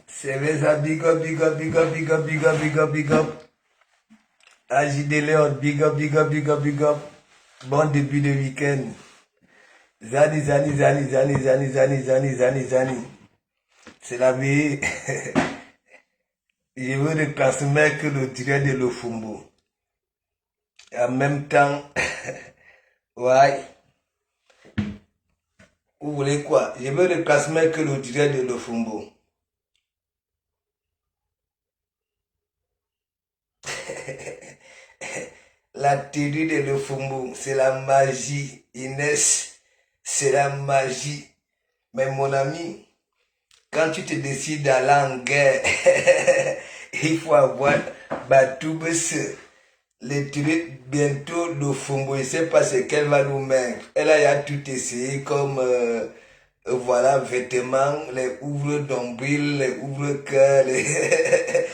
C'est ça, big up, big up, big up, big up, big up, big up, big up. AJD Léon, big up, big up, big up, big up. Bon début de week-end. Zani, zani, zani, zani, zani, zani, zani, zani, zani. C'est la vie. Je veux le classement que le tiré de l'Ofumbo. En même temps, ouais. Vous voulez quoi? Je veux le classement que le tiré de l'Ofumbo. La théorie de l'Ofumbo, c'est la magie. Inès, c'est la magie. Mais mon ami, quand tu te décides d'aller en guerre, il faut avoir Batoubes, les théories, bientôt l'Ofumbo. Je ne sais pas ce qu'elle va nous mettre. Elle a tout essayé comme, voilà, vêtements, les ouvre-nombril, les ouvre-cœur, les...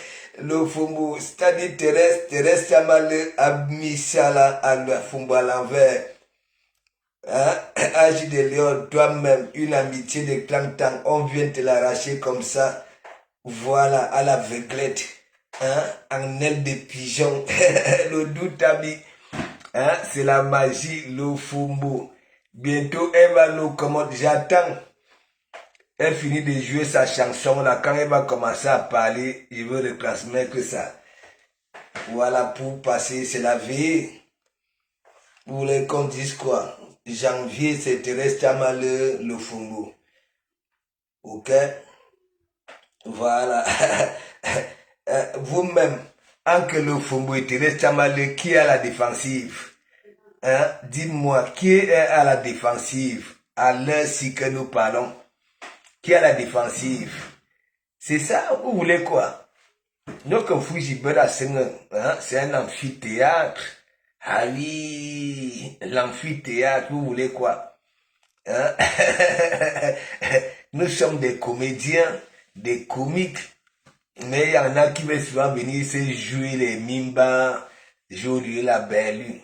Le Fumbo, c'est-à-dire Thérèse Chamale a mis ça là à le Fumbo à l'envers. Hein? Agi de Léon, toi-même, une amitié de 30 ans, on vient te l'arracher comme ça. Voilà, à la l'aveuglette. Hein? En aile de pigeon. Le doute ami. Hein? C'est la magie, le Fumbo. Bientôt, elle va nous commander. J'attends. Elle finit de jouer sa chanson là, quand elle va commencer à parler, je veux le classement que ça. Voilà, pour passer, c'est la vie. Vous voulez qu'on dise quoi? Janvier, c'est Thérèse Chamale, le Fumbo. Ok? Voilà. Vous-même, en que le Fumbo et Thérèse Chamale, qui est à la défensive? Hein? Dites-moi, qui est à la défensive à l'heure-ci que nous parlons? Qui est à la défensive? C'est ça, vous voulez quoi? Donc, Fujibera, c'est un amphithéâtre. Ah oui, l'amphithéâtre, vous voulez quoi? Hein? Nous sommes des comédiens, des comiques. Mais il y en a qui veulent souvent venir se jouer les mimbas, jouer la belle.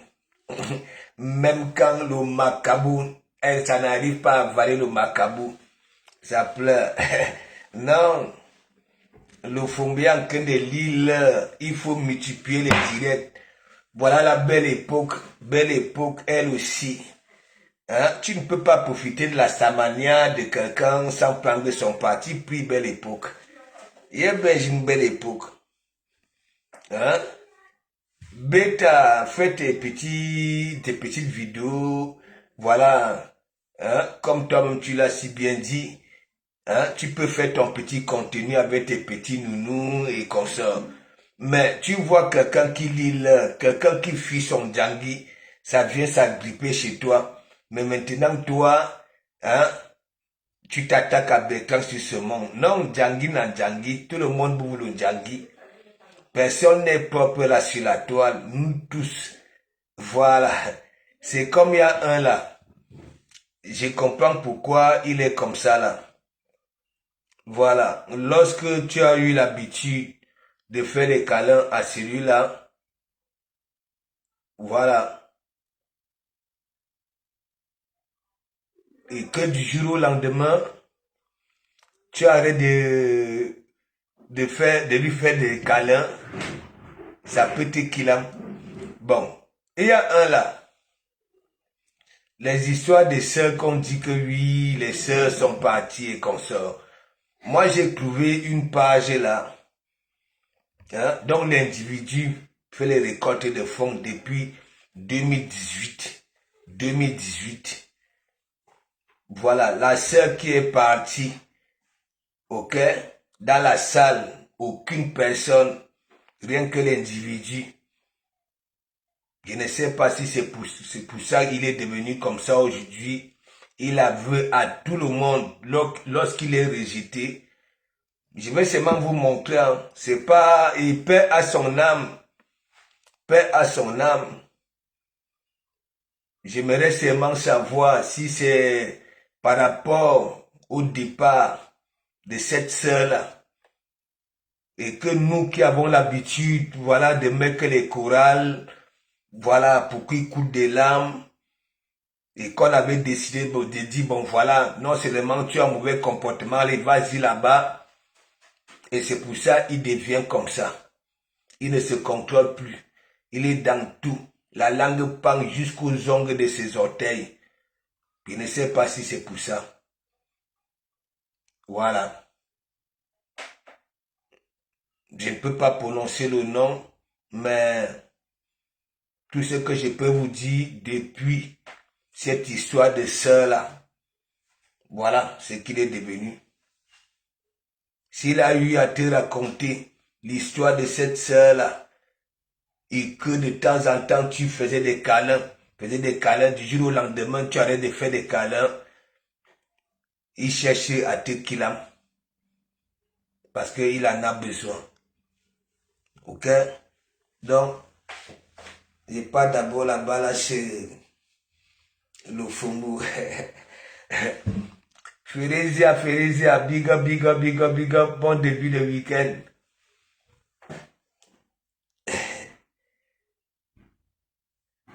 Même quand le macabou, ça n'arrive pas à avaler le macabou. Ça pleure. Non. Le Fumbian que de l'île, il faut multiplier les directs. Voilà la belle époque, elle aussi. Hein? Tu ne peux pas profiter de la samania de quelqu'un sans prendre son parti, puis belle époque. Il y a une belle époque. Hein? Bêta, fais tes petites vidéos, voilà. Hein? Comme toi-même tu l'as si bien dit. Hein, tu peux faire ton petit contenu avec tes petits nounous et consorts. Mais tu vois quelqu'un qui lit l'heure, quelqu'un qui fuit son djangui, ça vient s'agripper chez toi. Mais maintenant, toi, hein, tu t'attaques à Bertrand sur ce monde. Non, djangui n'a djangui, tout le monde boue le djangui. Personne n'est propre là sur la toile, nous tous. Voilà. C'est comme il y a un là. Je comprends pourquoi il est comme ça là. Voilà, lorsque tu as eu l'habitude de faire des câlins à celui-là, voilà, et que du jour au lendemain, tu arrêtes de lui faire des câlins, ça peut te killer. Bon, il y a un là, les histoires des sœurs qu'on dit que oui, les sœurs sont parties et qu'on sort. Moi, j'ai trouvé une page là, hein, dont l'individu fait les récoltes de fonds depuis 2018. 2018. Voilà, la sœur qui est partie, ok, dans la salle, aucune personne, rien que l'individu. Je ne sais pas si c'est pour ça qu'il est devenu comme ça aujourd'hui. Il avoue à tout le monde lorsqu'il est rejeté. Je vais seulement vous montrer, hein. C'est pas, il paie à son âme. Paix à son âme. J'aimerais seulement savoir si c'est par rapport au départ de cette sœur-là. Et que nous qui avons l'habitude, voilà, de mettre les chorales, voilà, pour qu'ils coulent des larmes. Et qu'on avait décidé de dire, bon voilà, non seulement tu as un mauvais comportement, allez, vas-y là-bas. Et c'est pour ça qu'il devient comme ça. Il ne se contrôle plus. Il est dans tout. La langue pend jusqu'aux ongles de ses orteils. Je ne sais pas si c'est pour ça. Voilà. Je ne peux pas prononcer le nom, mais tout ce que je peux vous dire depuis cette histoire de sœur-là, voilà ce qu'il est devenu. S'il a eu à te raconter l'histoire de cette sœur-là, et que de temps en temps tu faisais des câlins, du jour au lendemain tu arrêtes de faire des câlins, il cherche à te killer parce qu'il en a besoin. Ok? Donc, je pars d'abord là-bas là chez le Fumbu. Férézia, big up, bon début de week-end.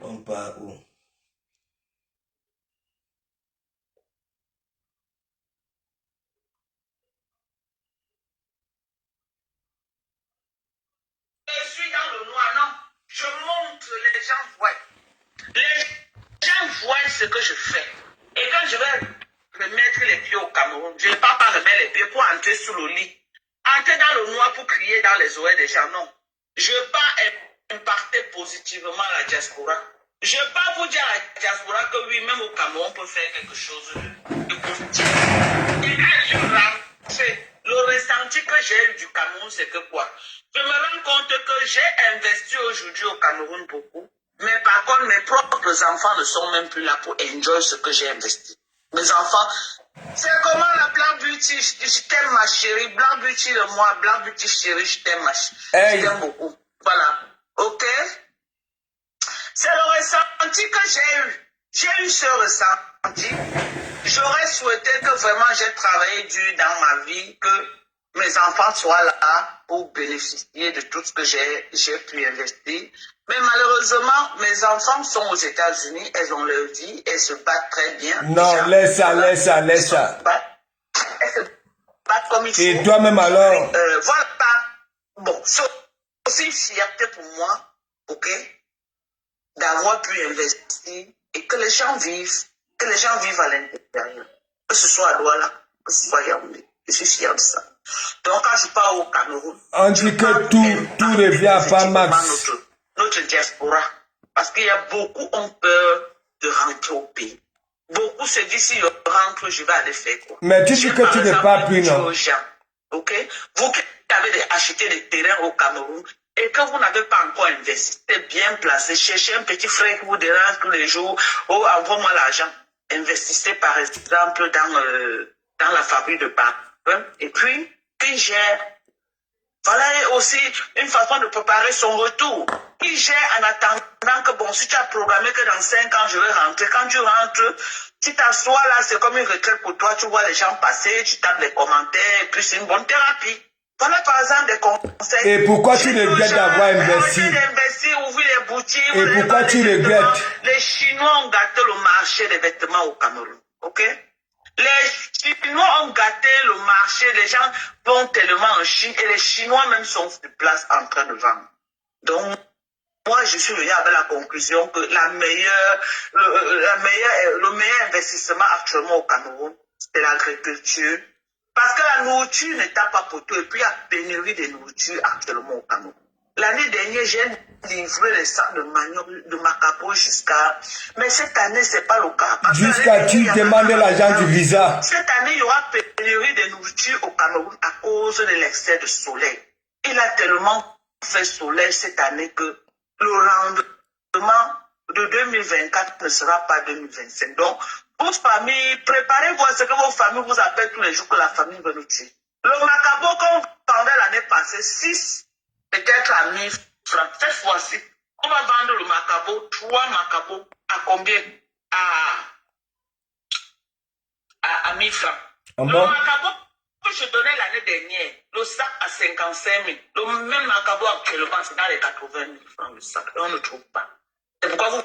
On part où? Je suis dans le noir, non. Je montre, les gens voient. Les gens voient ce que je fais. Et quand je vais remettre les pieds au Cameroun, je ne vais pas remettre les pieds pour entrer sous le lit. Entrer dans le noir pour crier dans les oreilles des gens, non. Je ne veux pas impacter positivement la diaspora. Je ne veux pas vous dire à la diaspora que oui, même au Cameroun, on peut faire quelque chose de positif. Et quand je rentre, le ressenti que j'ai eu du Cameroun, c'est que quoi? Je me rends compte que j'ai investi aujourd'hui au Cameroun beaucoup. Mais par contre, mes propres enfants ne sont même plus là pour enjoy ce que j'ai investi. Mes enfants, c'est comment la Blanc Beauty, je t'aime ma chérie, Blanc Beauty le moi, Blanc Beauty chérie, je t'aime ma chérie, je t'aime beaucoup. Voilà, ok? C'est le ressenti que j'ai eu. J'ai eu ce ressenti. J'aurais souhaité que vraiment j'ai travaillé dur dans ma vie, que mes enfants soient là pour bénéficier de tout ce que j'ai pu investir. Mais malheureusement, mes enfants sont aux États-Unis, elles ont leur vie, elles se battent très bien. Non, déjà, laisse ça. elles se battent comme il faut. Et toi-même alors? Voilà. Bon, c'est aussi une fierté pour moi, ok, d'avoir pu investir et que les gens vivent à l'intérieur. Que ce soit à Douala, que ce soit à Yaoundé. Je suis fier de ça. Donc quand je pars au Cameroun, on dit que tout revient pas max. Notre diaspora. Parce qu'il y a beaucoup ont peur de rentrer au pays. Beaucoup se disent si je rentre, je vais aller faire quoi. Mais tu dis que tu ne pars plus, non? Ok? Vous qui avez acheté des terrains au Cameroun et que vous n'avez pas encore investi, c'est bien placé. Cherchez un petit frère qui vous dérange tous les jours. Oh, envoie-moi l'argent. Investissez par exemple dans la fabrique de parfum. Et puis, qui gère. Voilà aussi une façon de préparer son retour. Qui gère en attendant que, bon, si tu as programmé que dans 5 ans, je vais rentrer. Quand tu rentres, tu t'assois là, c'est comme une retraite pour toi. Tu vois les gens passer, tu tapes les commentaires, et puis c'est une bonne thérapie. Voilà par exemple des conseils. Et pourquoi tu regrettes d'avoir investi? Ouvrir les boutiques. Et pourquoi tu regrettes? Les Chinois ont gâté le marché des vêtements au Cameroun. Ok? Les Chinois ont gâté le marché, les gens vont tellement en Chine et les Chinois même sont sur place en train de vendre. Donc, moi, je suis venu avec la conclusion que le meilleur investissement actuellement au Cameroun, c'est l'agriculture. Parce que la nourriture n'est pas pour tout et puis il y a pénurie de nourriture actuellement au Cameroun. L'année dernière, j'ai livré les sacs de manioc de Macabo jusqu'à... Mais cette année, ce n'est pas le cas. Jusqu'à tu demandes l'argent du visa. Cette année, il y aura pénurie de nourriture au Cameroun à cause de l'excès de soleil. Il a tellement fait soleil cette année que le rendement de 2024 ne sera pas 2025. Donc, vos familles, préparez-vous à ce que vos familles vous appellent tous les jours que la famille va nous tuer. Le Macabo qu'on vendait l'année passée, 6, peut-être à 1000 francs. Cette fois-ci, on va vendre le Macabo, 3 Macabo, à combien? À 1000 francs. Le Macabo que je donnais l'année dernière, le sac à 55 000. Le même Macabo actuellement, c'est dans les 80 000 francs le sac. Et on ne trouve pas. C'est pourquoi vous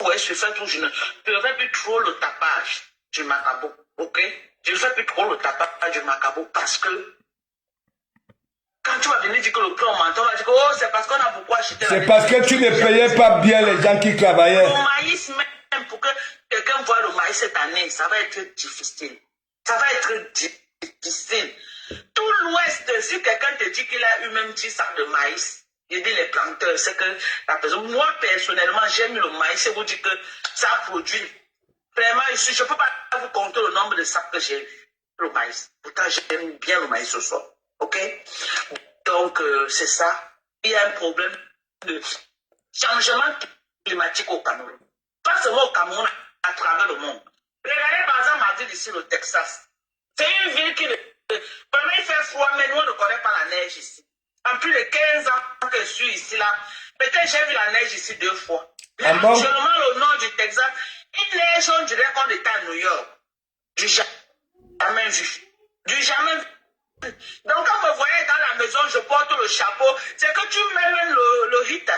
pourrais se faire tout, je ne ferai plus trop le tapage du Macabo, ok? Je ne fais plus trop le tapage du Macabo parce que quand tu vas venir dire que le prix augmente, on va dire que oh, c'est parce qu'on a beaucoup acheté. C'est parce que tu ne payais pas bien les gens qui travaillaient. Le maïs, même pour que quelqu'un voit le maïs cette année, ça va être difficile. Ça va être difficile. Tout l'Ouest, si quelqu'un te dit qu'il a eu même 10 sacs de maïs, il dit les planteurs, c'est que la personne, moi personnellement, j'aime le maïs et vous dire que ça produit. Vraiment, ici, je ne peux pas vous compter le nombre de sacs que j'ai eu, le maïs. Pourtant, j'aime bien le maïs ce soir. Ok? Donc, c'est ça. Il y a un problème de changement climatique au Cameroun. Pas seulement au Cameroun, à travers le monde. Regardez par exemple ma ville ici, le Texas. C'est une ville qui... Vraiment, il fait froid, mais nous, on ne connaît pas la neige ici. En plus de 15 ans que je suis ici, là, peut-être j'ai vu la neige ici 2 fois. Mais actuellement, le nord du Texas, il neige, on dirait qu'on était à New York. Du jamais vu. Du jamais vu. Donc, quand vous voyez dans la maison, je porte le chapeau, c'est que tu mets le heat,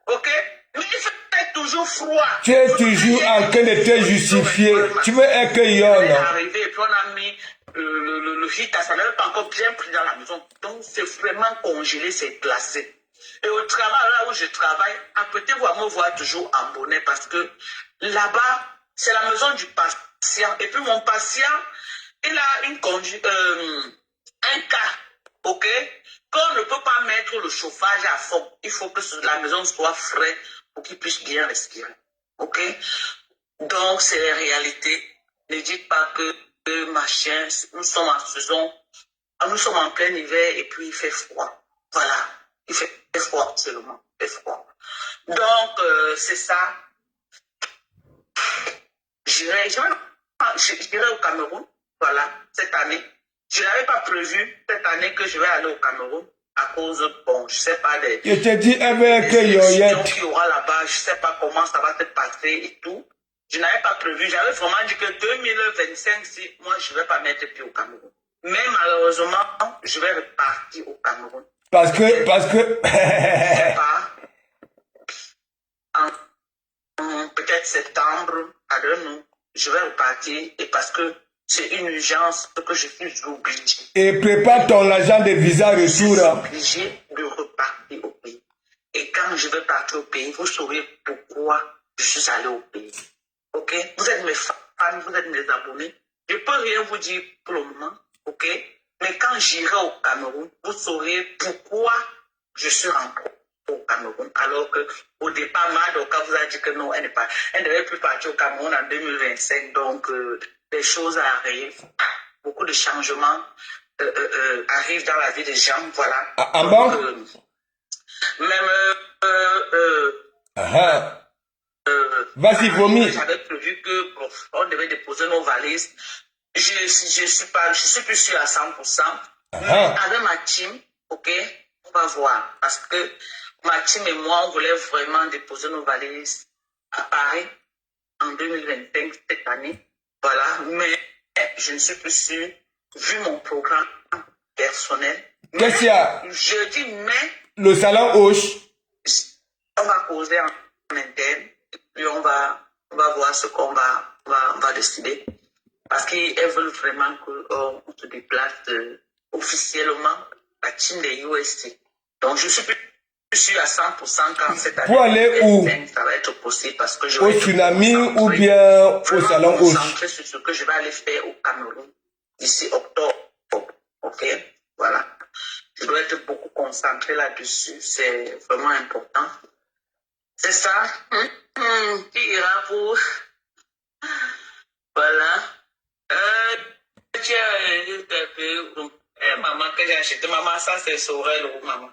ok? Mais il fait toujours froid. Tu es toujours en train de te justifier. Tu veux accueillir. On est arrivé et puis on a mis le heat, ça n'avait pas encore bien pris dans la maison. Donc, c'est vraiment congelé, c'est glacé. Et au travail, là où je travaille, apprêtez-vous à me voir toujours en bonnet parce que là-bas, c'est la maison du patient. Et puis, mon patient, il a un cas, ok, qu'on ne peut pas mettre le chauffage à fond. Il faut que la maison soit fraîche pour qu'il puisse bien respirer, ok. Donc, c'est la réalité. Ne dites pas que machin, nous sommes en saison, nous sommes en plein hiver et puis il fait froid. Voilà, il fait froid seulement, il fait froid. Donc, c'est ça. J'irai au Cameroun, voilà, cette année. Je n'avais pas prévu cette année que je vais aller au Cameroun à cause, bon, je ne sais pas des élections qu'il y aura là-bas, je ne sais pas comment ça va se passer et tout. Je n'avais pas prévu, j'avais vraiment dit que 2025, si moi je ne vais pas mettre pied au Cameroun. Mais malheureusement, je vais repartir au Cameroun. Parce que... je ne sais pas. Peut-être septembre, à nous, je vais repartir et parce que c'est une urgence que je suis obligé. Et prépare ton agent de visa retour. Je suis obligé de repartir au pays. Et quand je vais partir au pays, vous saurez pourquoi je suis allé au pays. Ok? Vous êtes mes fans, vous êtes mes abonnés. Je ne peux rien vous dire pour le moment. Ok? Mais quand j'irai au Cameroun, vous saurez pourquoi je suis rentré au Cameroun. Alors qu'au départ, Madoka vous a dit que non, elle ne devait plus partir au Cameroun en 2025. Donc, les choses arrivent. Beaucoup de changements arrivent dans la vie des gens. Voilà. Ah bon? Vas-y, vomis. J'avais prévu que on devait déposer nos valises. Je suis plus sûr à 100%. Mais avec ma team, ok, on va voir. Parce que ma team et moi, on voulait vraiment déposer nos valises à Paris en 2025, cette année. Voilà. Mais je ne suis plus sûr, vu mon programme personnel. Qu'est-ce qu'il y a? Jeudi, mais... Le salon Hoche. On va causer en interne. Et puis on va voir ce qu'on va décider. Parce qu'ils veulent vraiment qu'on se déplace officiellement la team des USC. Donc je suis plus sûr à 100% quand cette année. Pour aller où? Ça va être possible parce que je au vais tsunami ou bien au salon Hoche? Concentrer sur ce que je vais aller faire au Cameroun d'ici octobre. Ok? Voilà. Je dois être beaucoup concentré là-dessus. C'est vraiment important. C'est ça. Qui ira pour... Voilà. Maman, que j'ai acheté. Maman, ça c'est Sorel, maman.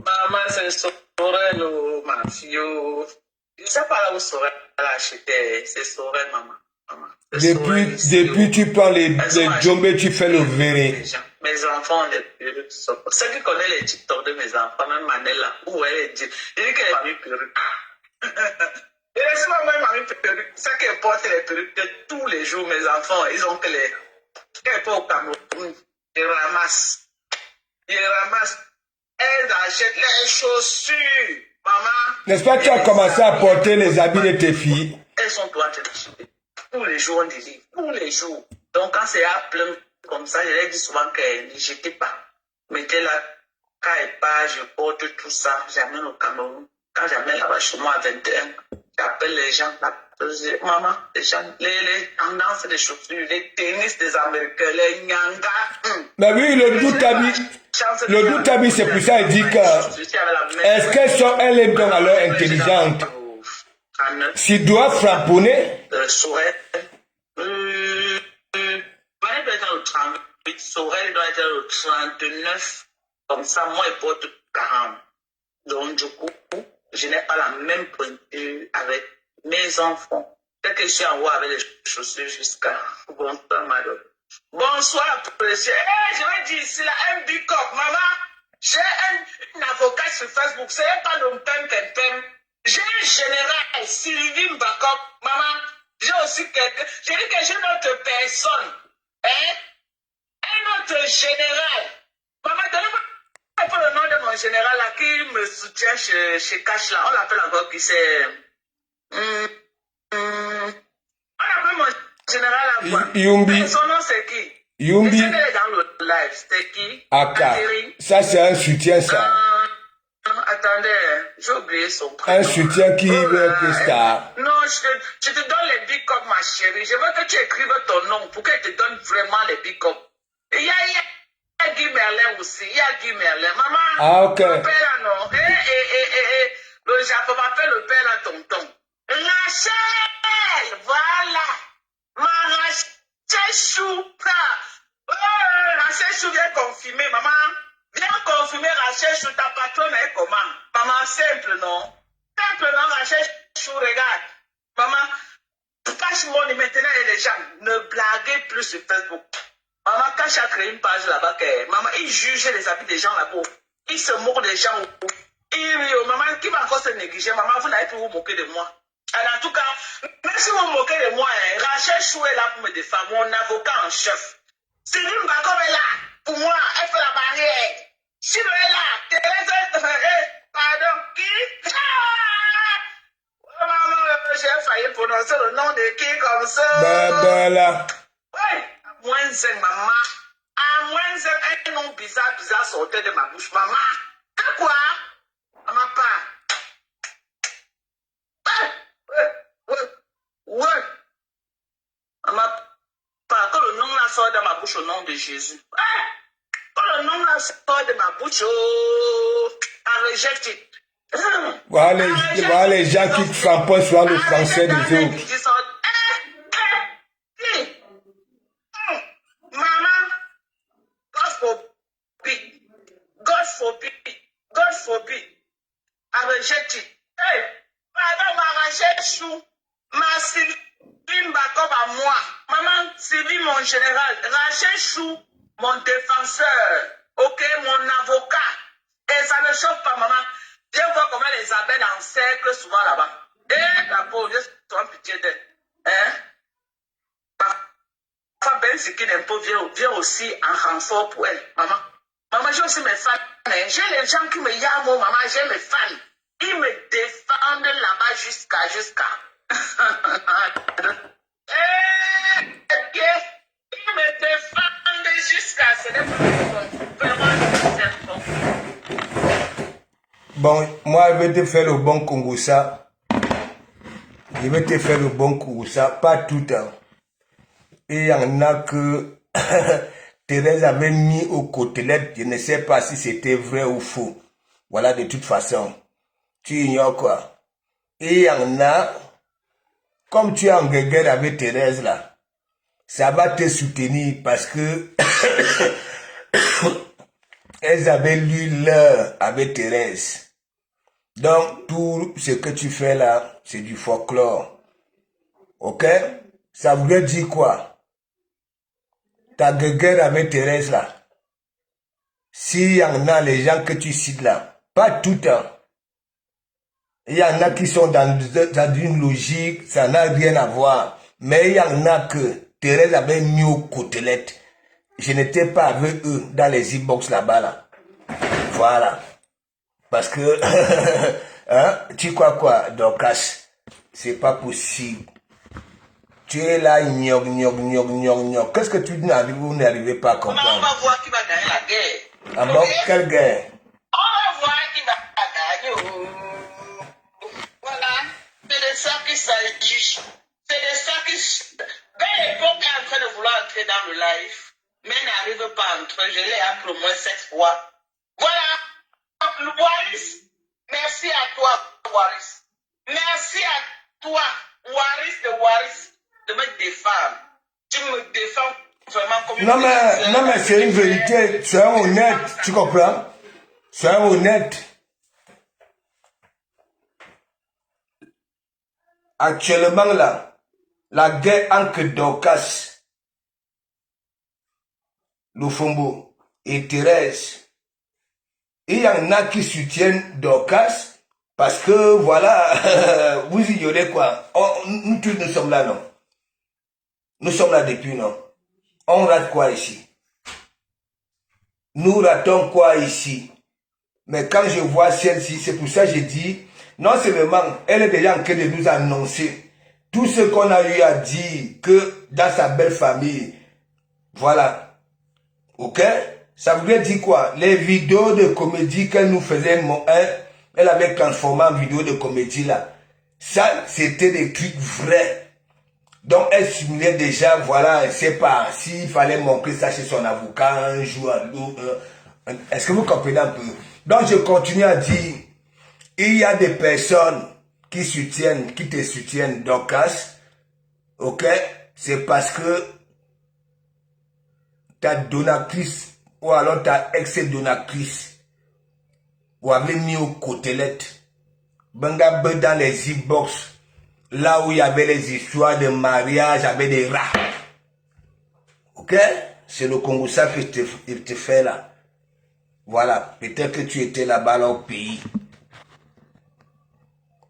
Maman, c'est Sorel, ma fille. Je ne sais pas là où Sorel a acheté. C'est Sorel, maman. Depuis tu prends les djembés, tu fais le verré. Mes enfants, les perruques. Ceux qui connaissent les TikTok de mes enfants, même Manella, où elle dit, il dit qu'elle a mis perruque. Et laisse moi même mamie perruque. Ça qu'elle porte les perruques de tous les jours, mes enfants, ils ont que les. Qu'elle porte au Cameroun, ils ramassent. Elles achètent les chaussures, maman. N'est-ce pas que tu as commencé à porter les habits de tes filles? Elles sont droites de chier. Tous les jours, on dit, tous les jours. Donc, quand c'est à plein comme ça, je leur dis souvent que ne jetez pas. Mettez-la, pas, je porte tout ça, j'amène au Cameroun. Quand j'amène là-bas chez moi à 21, j'appelle les gens, maman, les gens, les tendances des chaussures, les tennis des Américains, les Nyanga. Mais oui, le doute a mis, c'est pour ça, il dit que, est-ce qu'elles sont, elles est donc alors intelligentes? S'il doit frapponner, Sorel, Marie doit être au 38, Sorel doit être au 39, comme ça, moi, il porte 40. Donc, du coup, je n'ai pas la même pointure avec mes enfants. Dès que je suis en haut avec les chaussures jusqu'à bonsoir, madame. Bonsoir, précieux. Hey, je vais dire ici, là, un big up, maman. J'ai un avocat sur Facebook, c'est pas le pem. J'ai un général, Sylvie Mbakop, maman. J'ai aussi quelqu'un. J'ai dit que j'ai une autre personne. Hein? Un autre général. Maman, donnez-moi un peu le nom de mon général là qui me soutient chez Cash là. On l'appelle encore qui c'est. On appelle mon général là quoi? Yumbi. Son nom c'est qui? Yumbi. J'essaie d'aller dans le live. C'était qui? Aka. Ça, c'est un soutien, ça. Attendez, j'ai oublié son prénom. Un soutien qui veut que ça. Non, je te donne les big up, ma chérie. Je veux que tu écrives ton nom pour qu'elle te donne vraiment les big up. Il y a Guy Merlin aussi. Il y a Guy Merlin. Maman, Ah, ok. le père là, non. Le Japon m'appelle le père là, tonton. Rachel, voilà. Ma Rachel Chouka. Oh, Rachel Chou vient confirmer, maman. Viens confirmer Rachel Chou, ta patronne est comment? Maman, simple, non? Simple, non, Rachel Chou, regarde. Maman, cache mon maintenant et les gens, ne blaguez plus sur Facebook. Maman, quand j'ai créé une page là-bas, maman, il juge les habits des gens là-bas. Il se moque des gens. Maman, qui va encore se négliger? Maman, vous n'avez plus vous moquer de moi. Alors, en tout cas, même si vous vous moquez de moi, Rachel Chou est là pour me défendre, mon avocat en chef. Sylvie Mbakop est là. Pour moi, elle fait la barrière. Si elle est là, pardon, qui? Oh, maman, j'ai failli prononcer le nom de qui comme ça? Là. Oui, à moins 5, maman. À moins 5, un nom bizarre sortait de ma bouche. Maman, à quoi? Maman, pas. Ouais. Maman, pas. Que le nom là sort de ma bouche au nom de Jésus. Quand le nom là sort de ma bouche, I reject it. Voilà les gens qui ne font pas sur le français des autres. Maman, God forbid, I reject it. Hey, pardon, ma Rachel Chou, ma Sylvie Mbakop à moi. Maman, Sylvie, mon général, Rachel Chou, mon défenseur, ok, mon avocat. Et ça ne choque pas, maman. Je vois comment les appellent en cercle souvent là-bas. Et la pauvre, je suis en pitié d'elle. Hein? Parfois, Ben Siki Nempo vient aussi en renfort pour elle, maman. Maman, j'ai aussi mes fans. J'ai les gens qui me yamment, maman, j'ai mes fans. Ils me défendent là-bas jusqu'à. Ils me défendent jusqu'à. Ce n'est pas vraiment. Bon, moi, je vais te faire le bon Congo-ça. Je vais te faire le bon Congo-ça, pas tout le temps. Et il y en a que Thérèse avait mis aux côtelettes. Je ne sais pas si c'était vrai ou faux. Voilà, de toute façon. Tu ignores quoi. Et il y en a, comme tu es en guerre avec Thérèse là, ça va te soutenir parce que elles avaient lu l'heure avec Thérèse. Donc, tout ce que tu fais là, c'est du folklore. Ok? Ça voulait dire quoi? Ta guerre avec Thérèse là. S'il y en a les gens que tu cites là, pas tout le temps. Il y en a qui sont dans une logique, ça n'a rien à voir. Mais il y en a que Thérèse avait mis aux côtelettes. Je n'étais pas avec eux dans les e-box là-bas là. Voilà. Parce que, hein, tu crois quoi, Dorcas? c'est pas possible. Tu es là, gnog. Qu'est-ce que tu n'arrives, vous n'arrivez pas à comprendre? On va voir qui va gagner la guerre. Ah bon, quelle guerre? On va voir qui va gagner. Voilà. C'est de ça qu'il s'agit. C'est de ça qui... Belle Époque est en train de vouloir entrer dans le live, mais n'arrive pas à entrer. Je l'ai appelé au moins 7 fois. Voilà. Waris, merci à toi, Waris. Merci à toi, Waris, de me défendre. Tu me défends vraiment comme une Non mais c'est une vérité, soyons honnêtes, tu comprends? Soyons honnêtes. Actuellement là, la guerre entre Dorcas, Lufumbu et Thérèse, il y en a qui soutiennent Dorcas parce que voilà, vous ignorez quoi? Nous tous nous sommes là, non? Nous sommes là depuis, non? On rate quoi ici? Nous ratons quoi ici? Mais quand je vois celle-ci, c'est pour ça que j'ai dit, non seulement elle est déjà en train de nous annoncer tout ce qu'on a eu à dire que dans sa belle famille, voilà, ok? Ça voulait dire quoi? Les vidéos de comédie qu'elle nous faisait, elle avait transformé en vidéo de comédie là. Ça, c'était des trucs vrais. Donc, elle simulait déjà, voilà, elle ne sait pas s'il fallait montrer ça chez son avocat un jour. Est-ce que vous comprenez un peu? Donc, je continue à dire, il y a des personnes qui te soutiennent, Dorcas, ok? C'est parce que ta donatrice, ou alors ta ex-donatrice, vous avez mis aux côtelettes, dans les e-box, là où il y avait les histoires de mariage avec des rats. Ok? C'est le Congo ça que je te fais là. Voilà. Peut-être que tu étais là-bas là, au pays.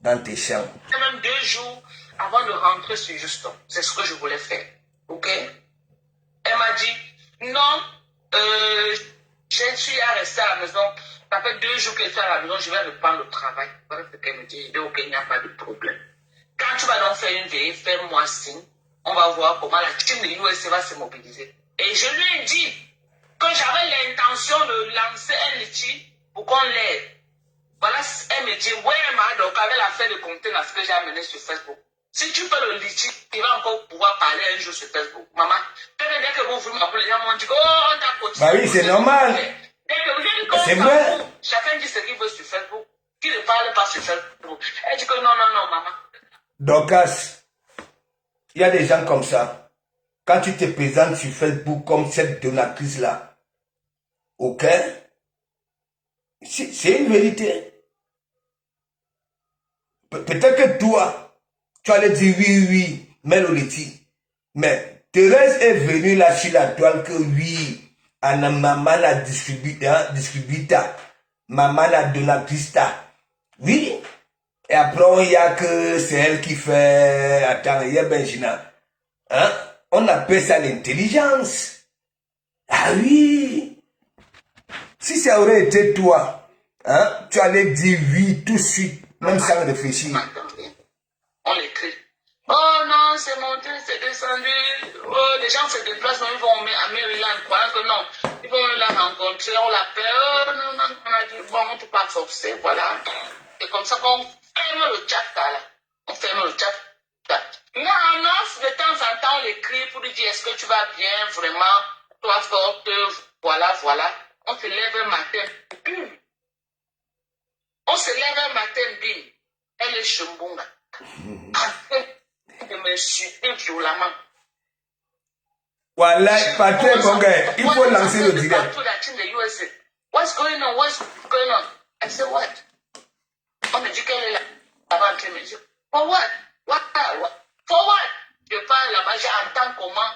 Dans tes champs. Même 2 jours avant de rentrer sur Juston. C'est ce que je voulais faire. Ok? Elle m'a dit, non, je suis à rester à la maison. Ça fait 2 jours que je suis à la maison, je vais reprendre le travail. Voilà ce qu'elle me dit. Je dis, ok, il n'y a pas de problème. Quand tu vas donc faire une veillée, fais-moi signe. On va voir comment la team de l'USC va se mobiliser. Et je lui ai dit que j'avais l'intention de lancer un litige pour qu'on l'aide. Voilà, elle me dit, ouais, donc avec l'affaire de compter dans ce que j'ai amené sur Facebook. Si tu fais le litige, il va encore pouvoir parler un jour sur Facebook. Maman, dès que vous voulez m'appeler, les gens m'ont dit, oh, on t'a coaché. Bah oui, c'est normal. Dès que vous dites qu'on c'est vrai. Chacun dit ce qu'il veut sur Facebook. Qui ne parle pas sur Facebook. Elle dit que non, maman. Dorcas, il y a des gens comme ça. Quand tu te présentes sur Facebook comme cette donatrice-là, ok? C'est une vérité. Peut-être que toi, tu allais dire oui, Meloliti. Mais Thérèse est venue là sur la toile que oui, maman la distributa, maman la donatrista. Oui. Et après, il y a que c'est elle qui fait... Attends, il y a Benjina. Hein? On appelle ça l'intelligence. Ah oui. Si ça aurait été toi, hein, tu allais dire oui tout de suite, même sans réfléchir. On l'écrit. Oh non, c'est monté, c'est descendu. Oh, les gens se déplacent, ils vont à Maryland, croyant que non. Ils vont la rencontrer, on l'appelle. Oh non, on a dit, bon, on ne peut pas forcer, voilà. C'est comme ça qu'on ferme le chat, là. On ferme le chat. Mais en off, de temps en temps, on l'écrit pour lui dire, est-ce que tu vas bien, vraiment, toi forte, voilà. On se lève un matin, bim. On se lève un matin, bim. Elle est chumbunga. De m'insulter violemment. Voilà, Patrick, il faut lancer le direct. What's going on? I said, what? On me dit qu'elle est là-bas en train de me dire, for what? For what? Je parle là-bas, j'entends comment,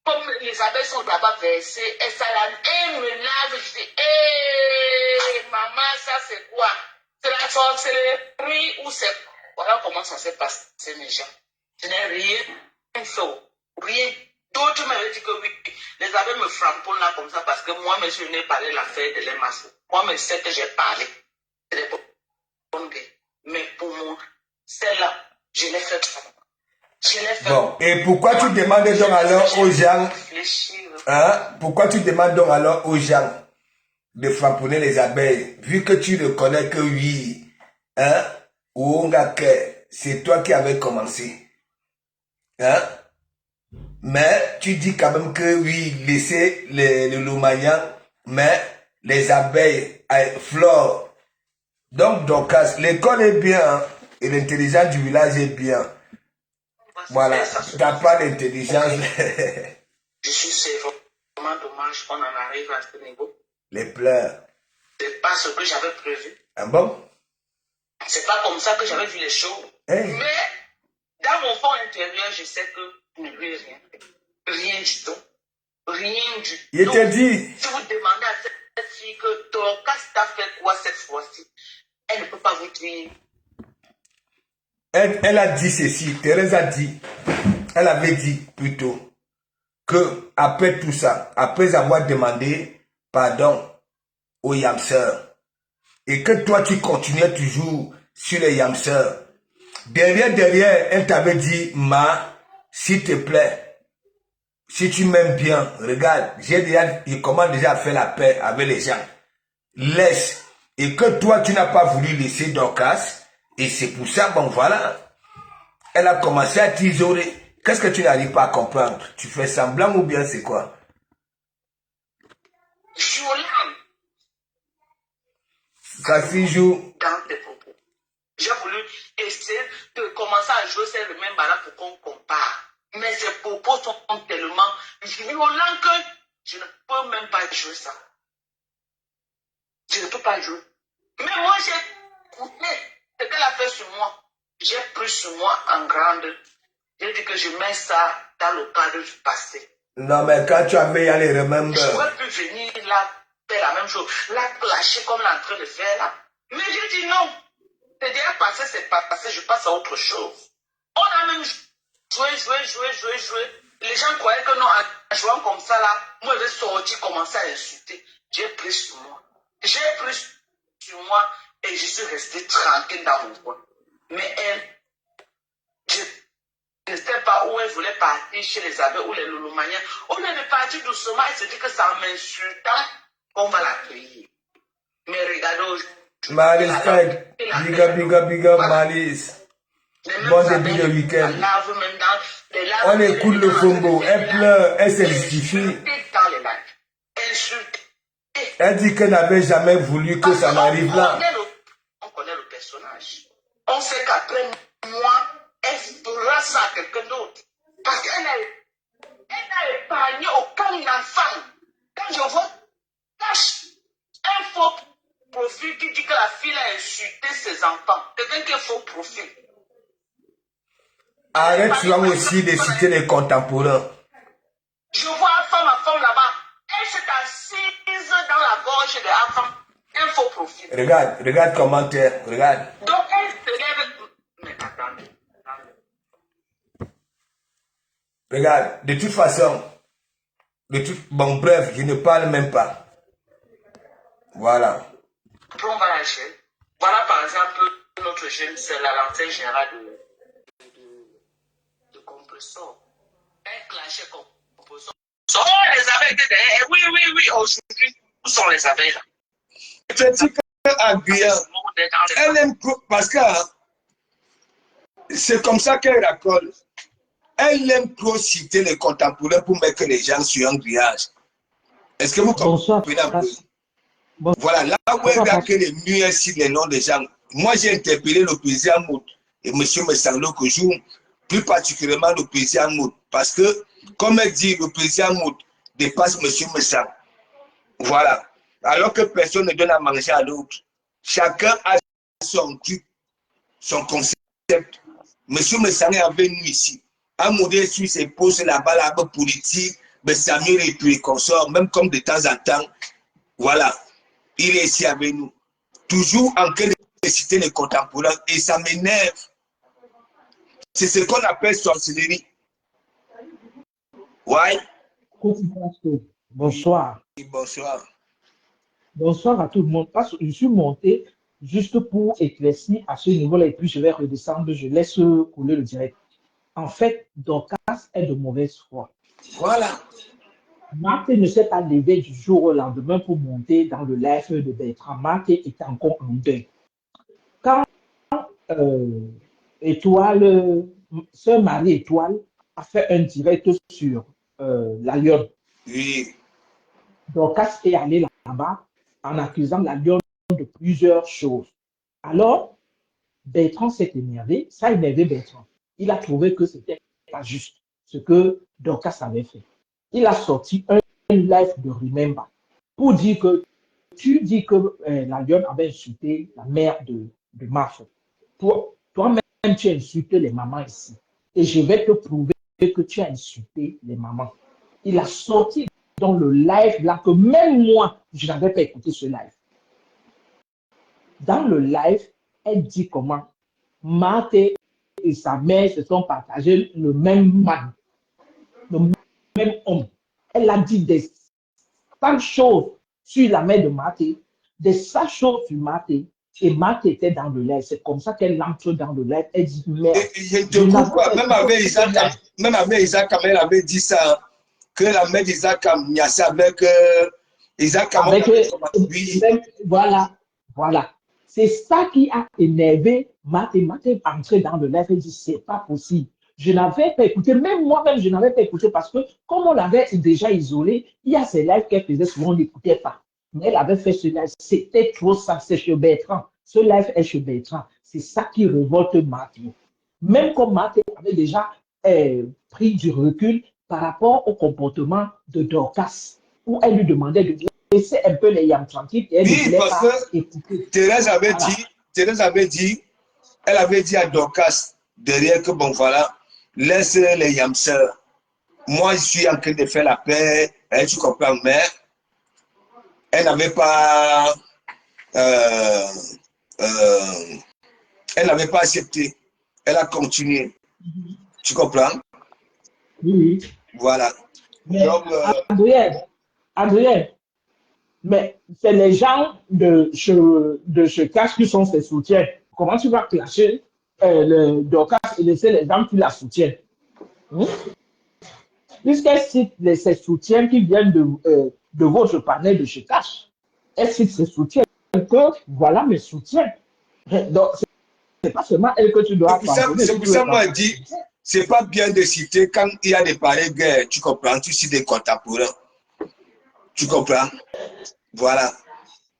comme les abeilles sont là-bas versées, et ça la me lave, je dis, hé, maman, ça c'est quoi? C'est la sorcellerie ou c'est... Voilà comment ça s'est passé, mes gens. Je n'ai rien fait, rien. D'autres m'avaient dit que oui, les abeilles me frappent là comme ça parce que moi, je n'ai parlé de l'affaire de l'EMAS. Moi, je sais que j'ai parlé. C'est des bonnes. Mais pour moi, celle-là, je l'ai fait. Et pourquoi tu demandes donc alors aux gens, hein, pourquoi tu demandes donc alors aux gens de frapponner les abeilles, vu que tu ne connais que oui, hein, ou c'est toi qui avais commencé, hein, mais tu dis quand même que oui, laissez le Lomagnan, mais les abeilles, flore. Donc, l'école est bien, hein, et l'intelligence du village est bien. Voilà, tu n'as pas l'intelligence. C'est vraiment dommage qu'on en arrive à ce niveau. Les pleurs. C'est pas ce que j'avais prévu. Ah bon? C'est pas comme ça que j'avais vu les choses. Hey. Mais dans mon fond intérieur, je sais que je ne lui ai rien fait. Rien du tout. Rien du tout. Il te dit. Si vous demandez à cette fille que Dorcas t'a fait quoi cette fois-ci, elle ne peut pas vous dire. Elle a dit ceci, Thérèse a dit, elle avait dit plutôt que après tout ça, après avoir demandé pardon aux yamseurs, et que toi tu continuais toujours sur les yamseurs, derrière, elle t'avait dit, s'il te plaît, si tu m'aimes bien, regarde, il commence déjà à faire la paix avec les gens. Laisse. Et que toi, tu n'as pas voulu laisser Dorcas, et c'est pour ça, bon voilà. Elle a commencé à t'isoler. Qu'est-ce que tu n'arrives pas à comprendre? Tu fais semblant ou bien c'est quoi? Violent. Ça s'y joue. Dans tes propos. J'ai voulu essayer de commencer à jouer ces mêmes balades pour qu'on compare. Mais ces propos sont tellement violents que je ne peux même pas jouer ça. Je ne peux pas jouer. Mais moi, j'ai écouté ce qu'elle a fait sur moi. J'ai pris sur moi en grande. J'ai dit que je mets ça dans le cadre du passé. Non, mais quand tu avais à les remember. J'aurais pu venir là, faire la même chose, la clasher comme elle est en train de faire là. Mais j'ai dit non. C'est déjà passé, c'est pas passé, je passe à autre chose. On a même joué. Les gens croyaient que non, en jouant comme ça là, moi je vais sortir, commencer à insulter. J'ai pris sur moi. J'ai pris sur moi et je suis resté tranquille dans mon coin. Mais elle, je ne sais pas où elle voulait partir chez les abeilles ou les loulomaniens. On est parti doucement et se dit que c'est en m'insultant qu'on va l'accueillir. Mais regardez aujourd'hui. Malice Tag, big up, Malice. Bon début de week-end. On écoute le Fumbo, elle pleure, elle se justifie. Elle dit qu'elle n'avait jamais voulu que ça n'arrive là. On connaît le personnage. On sait qu'après moi, elle fera ça à quelqu'un d'autre. Parce qu'elle n'a épargné aucun enfant. Quand je vois un faux profil qui dit que la fille a insulté ses enfants, quelqu'un qui est faux profil. Arrête souvent aussi de citer les contemporains. Je vois femme là-bas. Elle s'est assise dans la gorge de la femme. Un faux profil. Regarde commentaire, regarde. Donc elle se lève. Mais attendez. Regarde, de toute façon, bon bref, je ne parle même pas. Voilà. Après on va la chaîne. Voilà par exemple notre jeune, c'est la l'antenne générale de compresseur. Un clasher compresseur. Oh, les abeilles étaient derrière. Oui, aujourd'hui, où sont les abeilles là? Je dis qu'à Guyane, elle aime parce que c'est comme ça qu'elle raconte. Elle aime trop citer les contemporains pour mettre les gens sur un grillage. Est-ce que vous comprenez un peu? Voilà, là où elle a que les mieux sur les noms des gens. Moi, j'ai interpellé le président Mout et M. Messanglo que joue, plus particulièrement le président Mout. Parce que, comme elle dit, le président Mout dépasse M. Messang. Voilà. Alors que personne ne donne à manger à l'autre. Chacun a son truc, son concept. M. Messang est avec nous ici. Un modèle sur ses postes là-bas, là-bas, politique, mais Samuel et tous les consorts, même comme de temps en temps, voilà. Il est ici avec nous. Toujours en train de citer les contemporains. Et ça m'énerve. C'est ce qu'on appelle sorcellerie. Ouais. Bonsoir. Bonsoir. Bonsoir à tout le monde. Parce que je suis monté juste pour éclaircir à ce niveau-là et puis je vais redescendre. Je laisse couler le direct. En fait, Dorcas est de mauvaise foi. Voilà. Marthe ne s'est pas levée du jour au lendemain pour monter dans le live de Bertrand. Marthe était encore en deuil. Quand euh, Étoile, Sœur Marie Étoile a fait un direct sur la Lyon, Oui. Dorcas est allé là-bas en accusant la Lyon de plusieurs choses. Alors, Bertrand s'est énervé, ça a énervé Bertrand. Il a trouvé que c'était pas juste ce que Dorcas avait fait. Il a sorti un live de Remember pour dire que tu dis que la Lyon avait insulté la mère de Marfo. Toi-même, tu as insulté les mamans ici. Et je vais te prouver que tu as insulté les mamans. Il a sorti dans le live là que même moi, je n'avais pas écouté ce live. Dans le live, elle dit comment Marthe et sa mère se sont partagés le même man, le même homme. Elle a dit des sales choses sur la mère de Marthe, des sales choses sur Marthe, et Marthe était dans le live. C'est comme ça qu'elle entre dans le live. Elle dit merde. Et je te coupe quoi. Même avec Isaac, elle avait dit ça, que la mère d'Isaac a miassé avec Isaac. Avec, Oui. voilà, voilà. C'est ça qui a énervé Marthe. Marthe est entrée dans le live et dit c'est pas possible. Je n'avais pas écouté, même moi-même, je n'avais pas écouté parce que, comme on l'avait déjà isolé, il y a ces lives qu'elle faisait souvent, on n'écoutait pas. Mais elle avait fait ce live, c'était trop ça, c'est chez Bertrand. Ce live est chez Bertrand. C'est ça qui révolte Marthe. Même comme Marthe avait déjà pris du recul par rapport au comportement de Dorcas, où elle lui demandait de laisser un peu les yams tranquilles et elle ne Oui, voulait parce pas que écouter. Thérèse avait Voilà. dit, elle avait dit à Dorcas derrière que bon voilà, laisse les yamseurs. Moi, je suis en train de faire la paix, hein, tu comprends, mais elle n'avait pas, euh, euh, elle n'avait pas accepté. Elle a continué. Tu comprends? Oui, oui. Voilà. Mais Donc, Adrien, mais c'est les gens de ce cash qui sont ses soutiens. Comment tu vas clasher le Dorcas et laisser les gens qui la soutiennent? Hmm? Puisqu'elle cite ses soutiens qui viennent de votre panel de chez Cash. Elle cite ses soutiens que voilà mes soutiens. Donc, c'est pas seulement elle que tu dois tamponner, c'est tu pour dois ça, moi, je tamponner. dis, c'est pas bien de citer quand il y a des pareilles guerres, tu comprends, tu cites des contemporains. Tu comprends? Voilà.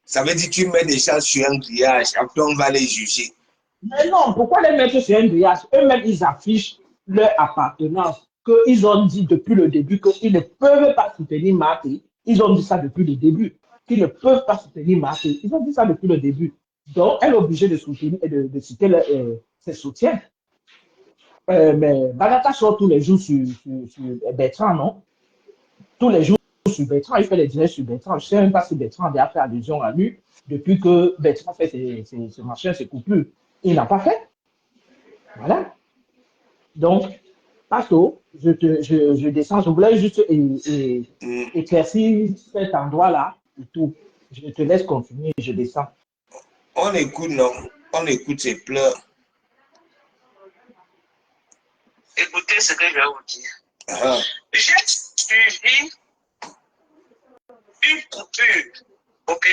Ça veut dire que tu mets des gens sur un grillage, après on va les juger. Mais non, pourquoi les mettre sur un grillage? Eux-mêmes, ils affichent leur appartenance, qu'ils ont dit depuis le début qu'ils ne peuvent pas soutenir Marty. Ils ont dit ça depuis le début, qu'ils ne peuvent pas soutenir Marty. Ils ont dit ça depuis le début. Donc, elle est obligée de soutenir et de citer ses soutiens. Mais Bagata sort tous les jours sur Bertrand, non? Tous les jours sur Bertrand, il fait les directs sur Bertrand. Je ne sais même pas si Bertrand a fait allusion à lui depuis que Bertrand fait ses machins, ses coupures. Il n'a pas fait. Voilà. Donc, Pasto, je descends. Je voulais juste éclaircir cet endroit-là et tout. Je te laisse continuer, je descends. On écoute, non? On écoute ses pleurs. Écoutez ce que je vais vous dire. Ah. J'ai suivi une coupure, ok,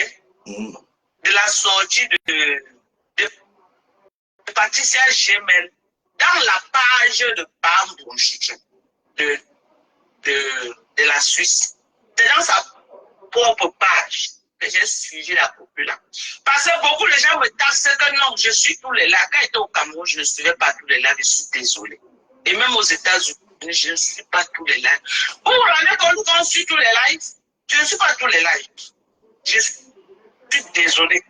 de la sortie de Patricia Gemel dans la page de Bambou de la Suisse. C'est dans sa propre page que j'ai suivi la coupure là. Parce que beaucoup de gens me disent que non, je suis tous les lives. Quand j'étais au Cameroun, je ne suivais pas tous les lives, je suis désolé. Et même aux États-Unis, je ne suis pas tous les lives. Vous vous rendez compte quand on suit tous les lives? Je ne suis pas tous les lives. Je suis désolé.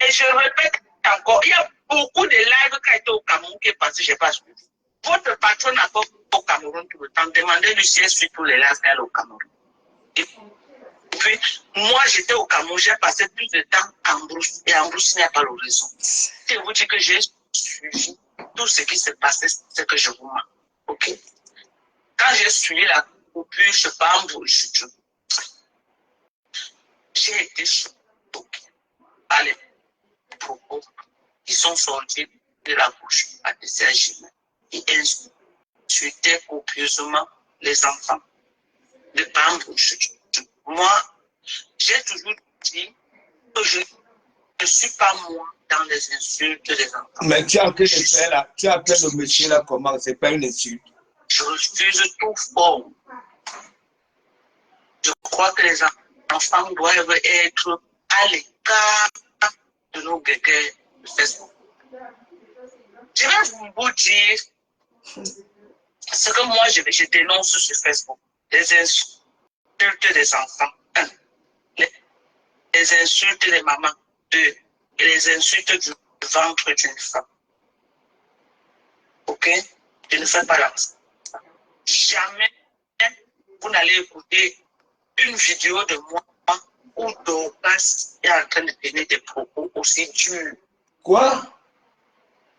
Et je répète encore, il y a beaucoup de lives qui étaient au Cameroun qui est passé, je n'ai pas suivi. Votre patron n'a pas au Cameroun tout le temps. Demandez-lui si elle suit tous les lives qu'elle est au Cameroun. Et puis, moi, j'étais au Cameroun, j'ai passé plus de temps en Brousse. Et en Brousse, il n'y a pas l'horizon. Je vous dis que j'ai suivi tout ce qui s'est passé, c'est que je vous mens. OK? Quand j'ai suivi la coupure, je ne sais pas en Brousse, j'ai été choqué par les propos qui sont sortis de la bouche à des et insultes insultait copieusement les enfants de Bambouche. Moi, j'ai toujours dit que je ne suis pas moi dans les insultes des enfants. Mais tu as appelé le frère là, tu as appelé le monsieur là comment? C'est pas une insulte. Je refuse tout fort. Je crois que les enfants doivent être à l'écart de nos guéguerres de Facebook. Je vais vous dire ce que moi je dénonce sur Facebook. Les insultes des enfants. 1. Les insultes des mamans. 2. Et les insultes du ventre d'une femme. Ok? Je ne fais pas la jamais vous n'allez écouter une vidéo de moi où Dorcas est en train de tenir des propos aussi durs. Quoi?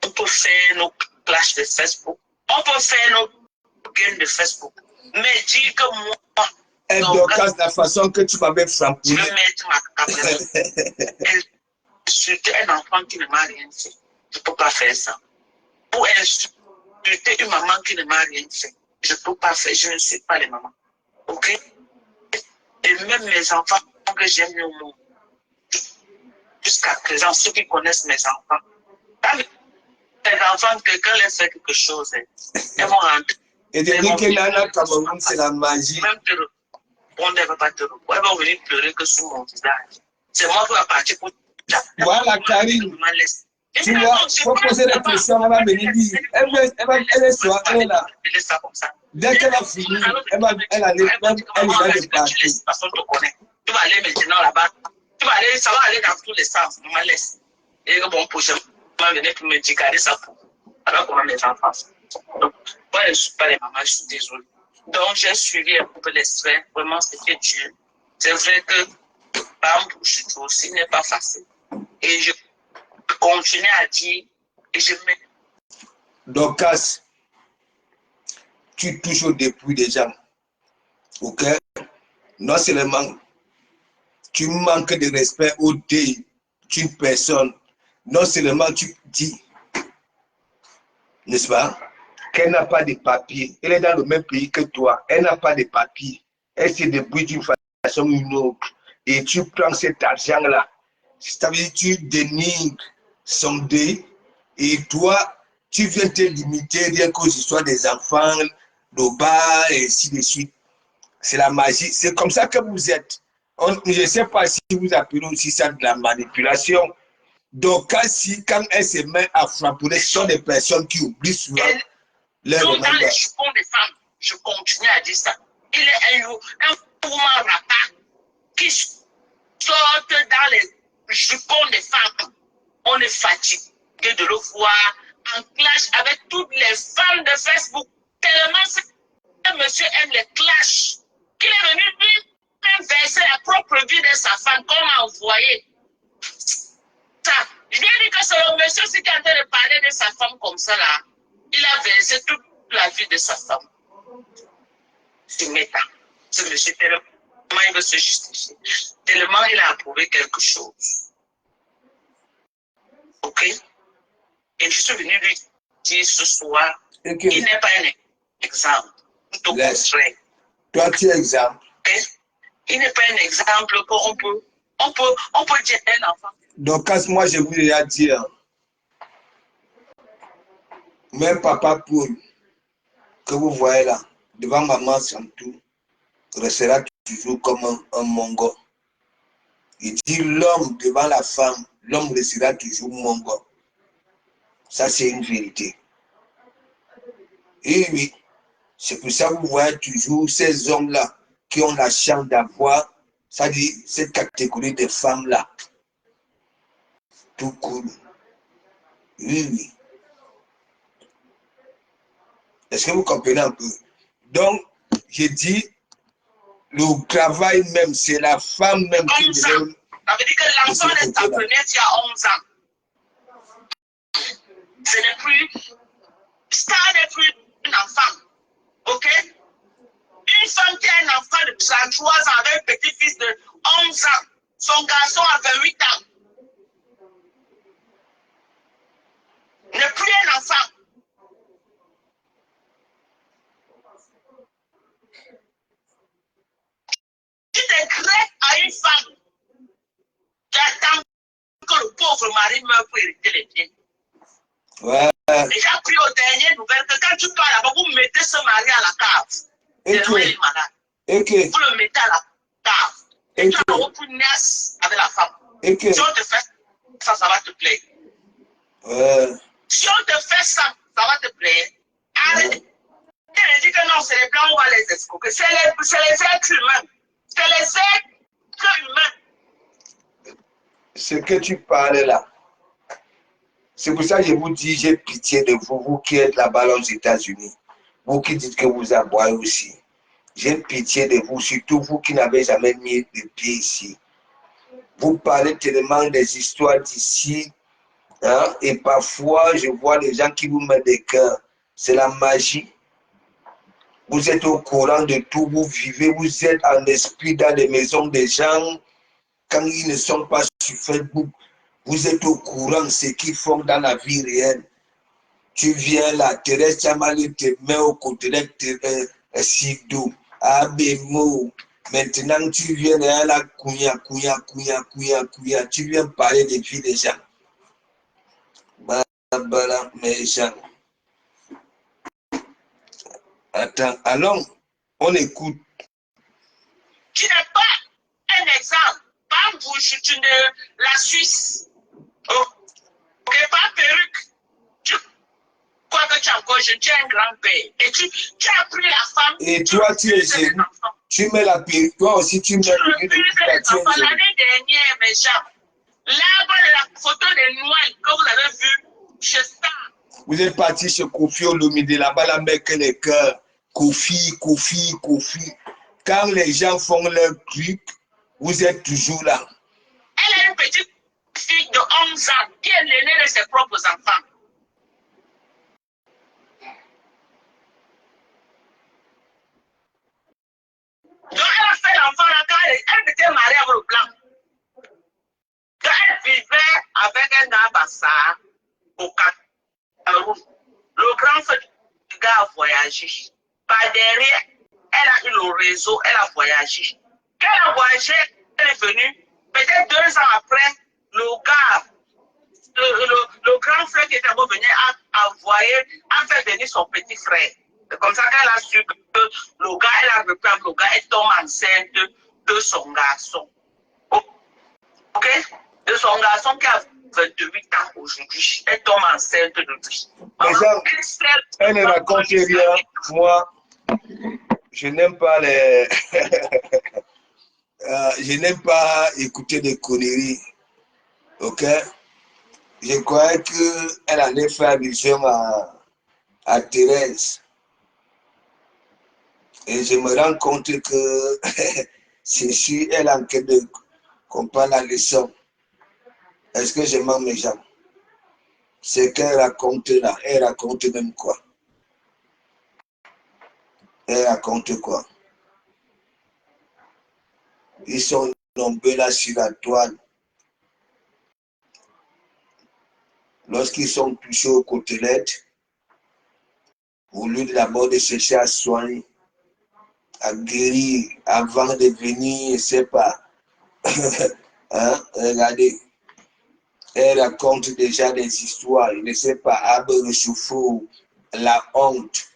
On peut faire nos clashs de Facebook, on peut faire nos games de Facebook, mais dire que moi, Dorcas, la façon que tu m'avais frappé. Je vais mettre ma caméra. Insulter un enfant qui ne m'a rien fait. Je ne peux pas faire ça. Pour insulter une maman qui ne m'a rien fait. Je ne peux pas faire. Je ne suis pas les mamans. Ok? Et même mes enfants que j'aime au monde. Jusqu'à présent, ceux qui connaissent mes enfants. Quand les enfants, quelqu'un leur fait quelque chose, elles vont rentrer. Et de dire que Nana Cameroun, c'est la magie. Même te répondre, elle ne va pas te répondre. Elle va venir pleurer que sur mon visage. C'est moi qui vais partir pour... Voilà, Karine. Tu vois, il faut poser la question, elle va venir dire. Elle est là. Dès qu'elle a fini, elle va aller de partir. Tu vas aller maintenant là-bas. Tu vas aller, ça va aller dans tous les sens. On me laisse. Et bon, prochainement, on va venir pour me dire, garder ça pour. Alors comment les enfants. Donc, moi, je ne suis pas les mamans, je suis désolée. Donc, j'ai suivi un peu l'extrait. Vraiment, c'était dur. C'est vrai que Bambouche aussi n'est pas facile. Et je continue à dire, et je mets. Dorcas, tu touches au dépouille des gens. Ok? Non seulement tu manques de respect au deuil d'une personne, non seulement tu dis, n'est-ce pas, qu'elle n'a pas de papier, elle est dans le même pays que toi, elle n'a pas de papier, elle se débrouille d'une façon ou une autre, et tu prends cet argent-là, c'est-à-dire tu dénigres son deuil, et toi, tu viens te limiter rien qu'aux histoires des enfants, de bas, et ainsi de suite. C'est la magie, c'est comme ça que vous êtes. Je ne sais pas si vous appelez aussi ça de la manipulation. Donc, quand elle se met à frapper, ce sont des personnes qui oublient souvent leur Donc, dans les remède. jupons des femmes, je continue à dire ça. Il est un mouvement rapide qui sort dans les jupons des femmes. On est fatigué de le voir en clash avec toutes les femmes de Facebook. Tellement ce monsieur aime les clashs qu'il est venu lui-même verser la propre vie de sa femme comme a envoyé. Ça, je lui ai dit que c'est le monsieur qui est en train de parler de sa femme comme ça là. Il a versé toute la vie de sa femme. C'est méta. Ce monsieur, tellement il veut se justifier. Tellement il a approuvé quelque chose. Ok? Et je suis venu lui dire ce soir, il n'est pas un exemple. Tout au contraire. Toi, tu es exemple. Okay? Il n'est pas un exemple qu'on peut dire un enfant. Donc, moi, je voulais dire, même papa Paul, que vous voyez là, devant maman Santou, restera toujours comme un mongo. Il dit l'homme devant la femme, l'homme restera toujours mongo. Ça, c'est une vérité. Et oui, c'est pour ça que vous voyez toujours ces hommes-là qui ont la chance d'avoir, ça dit, cette catégorie de femmes-là. Tout cool. Oui, oui. Est-ce que vous comprenez un peu? Donc, je dis, le travail même, c'est la femme même qui devait... Ça veut dire que l'enfant est appelé il y a 11 ans. Ce n'est plus... Ça n'est plus une enfant. Ok? Une femme qui a un enfant de 33 ans avec un petit-fils de 11 ans. Son garçon a 28 ans. N'est plus un enfant. il meurt pour hériter les biens. Ouais. Et j'ai appris aux dernières nouvelles que quand tu pars là-bas, vous mettez ce mari à la cave. Tellement il est malade. Vous le mettez à la cave. Et tu as aucune naisse avec la femme. Si on te fait ça, ça va te plaire. Si on te fait ça, ça va te plaire. Arrête. Elle dit que non, c'est les blancs, on va les escroquer. C'est les êtres humains. C'est les êtres humains. Ce que tu parles là, c'est pour ça que je vous dis, j'ai pitié de vous, vous qui êtes là-bas aux États-Unis, vous qui dites que vous aboyez aussi. J'ai pitié de vous, surtout vous qui n'avez jamais mis de pied ici. Vous parlez tellement des histoires d'ici, hein, et parfois je vois les gens qui vous mettent des cœurs. C'est la magie. Vous êtes au courant de tout, vous vivez, vous êtes en esprit dans les maisons des gens. Quand ils ne sont pas sur Facebook, vous êtes au courant de ce qu'ils font dans la vie réelle. Tu viens là, Thérèse Chamali te met au côté de Sidou, Abemo. Maintenant, tu viens là, Kouya. Tu viens parler des vies des gens. Bala, mes gens. Attends, allons, on écoute. Tu n'es pas un exemple. Pas vous, tu de la Suisse. Ok, pas perruque. Tu crois que tu es encore jeune, tu es un grand-père. Et tu as pris la femme. Et toi, tu es jeune. Tu mets la perruque. Toi aussi, tu mets la perruque. L'année dernière, mes gens. Là-bas, la photo des Noël que vous avez vue chez Star. Vous êtes parti chez Kofi Olomide, là-bas, la mec, les cœurs. Kofi. Quand les gens font leur truc, vous êtes toujours là. Elle a une petite fille de 11 ans qui est l'aînée de ses propres enfants. Donc elle a fait l'enfant là quand elle était mariée avec le blanc. Donc elle vivait avec un ambassade au Cameroun. Le grand frère du gars a voyagé. Par derrière, elle a eu le réseau, elle a voyagé. Quand elle a voyagé, elle est venue. Peut-être 2 ans après, le gars, le grand frère qui était revenu a fait venir son petit frère. C'est comme ça qu'elle a su que le gars, elle a repris le gars, elle tombe enceinte de son garçon. Ok? De son garçon qui a 28 ans aujourd'hui. Elle tombe enceinte de lui. Elle ne raconte rien. Moi, je n'aime pas les... je n'aime pas écouter des conneries. Ok? Je croyais qu'elle allait faire allusion à Thérèse. Et je me rends compte que c'est si elle a en train de comprendre la leçon. Est-ce que je mens mes gens? Ce qu'elle raconte là, elle raconte même quoi? Elle raconte quoi? Ils sont nombreux là sur la toile. Lorsqu'ils sont touchés aux côtelettes, au lieu d'abord de chercher à soigner, à guérir, avant de venir, je ne sais pas. Hein? Regardez. Elle raconte déjà des histoires, je ne sais pas, Abel le Choufou, la honte.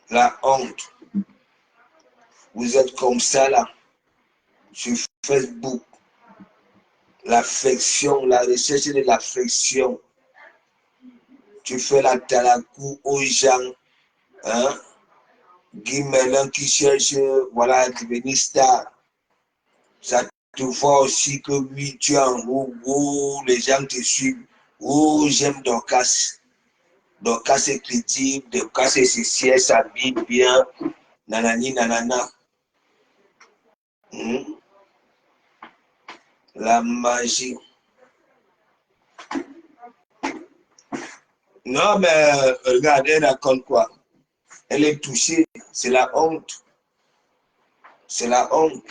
La honte. Vous êtes comme ça là, sur Facebook. L'affection, la recherche de l'affection. Tu fais la talakou aux gens, hein? Guy Mellon qui cherche, voilà, à devenir star. Ça te voit aussi que oui, tu es en haut, les gens te suivent. Oh, j'aime Dorcas. Dorcas est crédible, Dorcas est ceci, elle s'habille bien. Nanani, nanana. La magie. Non, mais regarde, elle raconte quoi? Elle est touchée. C'est la honte. C'est la honte.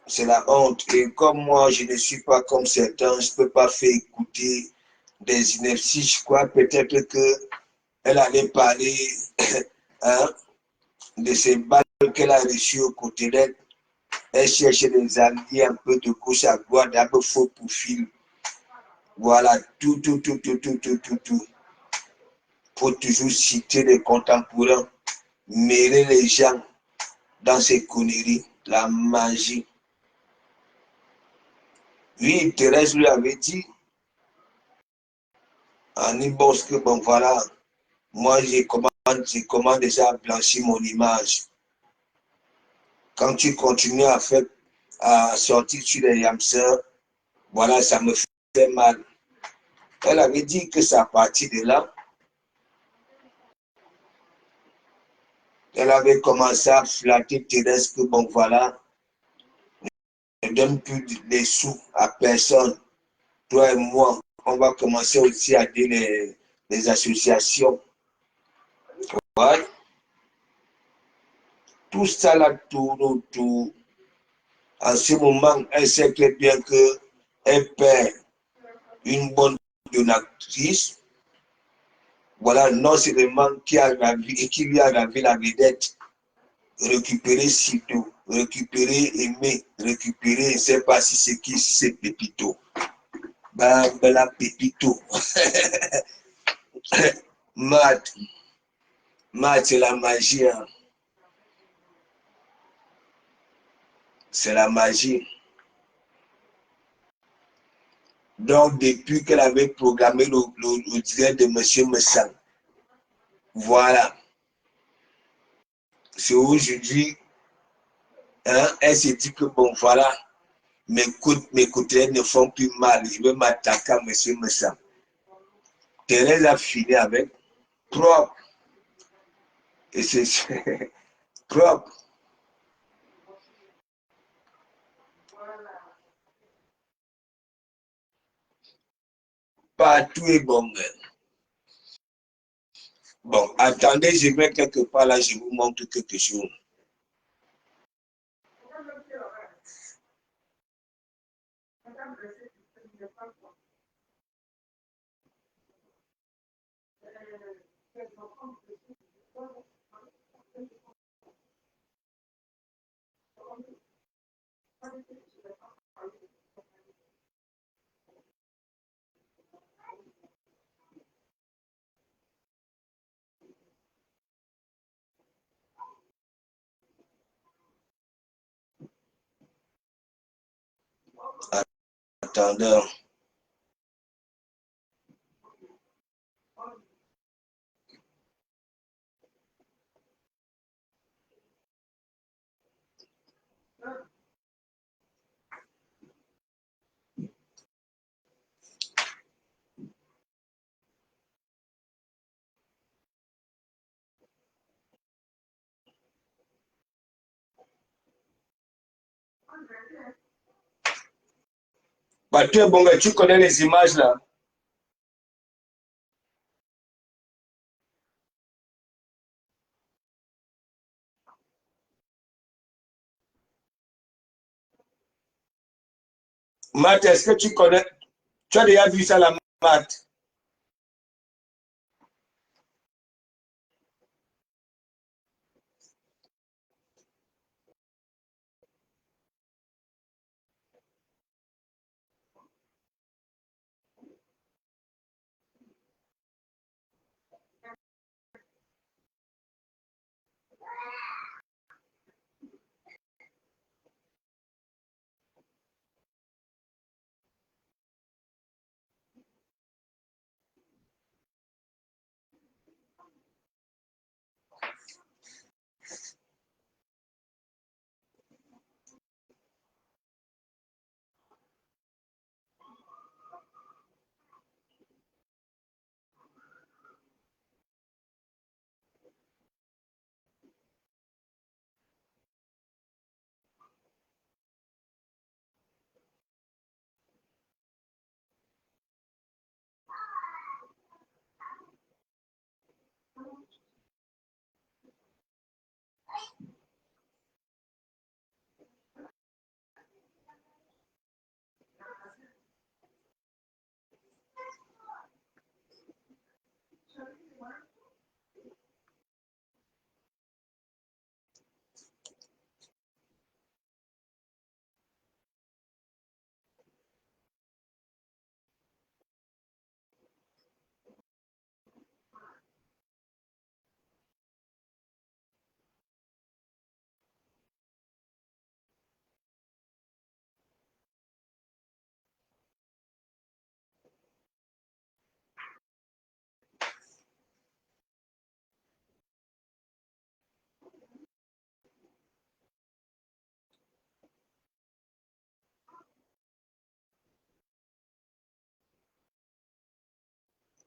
C'est la honte. Et comme moi, je ne suis pas comme certains, je ne peux pas faire écouter des inepties. Je crois peut-être qu'elle allait parler hein, de ces balles qu'elle a reçues au côté d'elle. Elle cherche des alliés un peu de gauche à droite, un peu faux profil. Voilà, tout. Pour toujours citer les contemporains, mêler les gens dans ces conneries, la magie. Oui, Thérèse lui avait dit, Annie Bosque, bon voilà, moi j'ai comment déjà blanchir mon image. Quand tu continues à sortir sur les hamsters, voilà, ça me fait mal. Elle avait dit que c'est à partir de là, elle avait commencé à flatter Thérèse que bon voilà, ne donne plus les sous à personne. Toi et moi, on va commencer aussi à aider les associations. Ouais. Tout ça là tourne autour. En ce moment, elle sait très bien qu'elle perd une bonne donatrice. Voilà, non seulement qui lui a ravi la vedette, récupérer Sito, récupérer Aimé, récupérer, je ne sais pas si c'est qui, si c'est Pépito. Ben, la Pépito. Matt, c'est la magie. Hein. C'est la magie. Donc, depuis qu'elle avait programmé le direct de M. Messang, voilà. C'est aujourd'hui, hein, elle s'est dit que bon, voilà, mes côtés ne font plus mal. Je vais m'attaquer à M. Messang. Thérèse a fini avec propre. Et c'est propre. Partout est bon. Bon, attendez, je vais quelque part là, je vous montre quelque chose. Attendez. Mathieu Bonga, tu connais les images là? Matt, est-ce que tu connais? Tu as déjà vu ça là, Matt?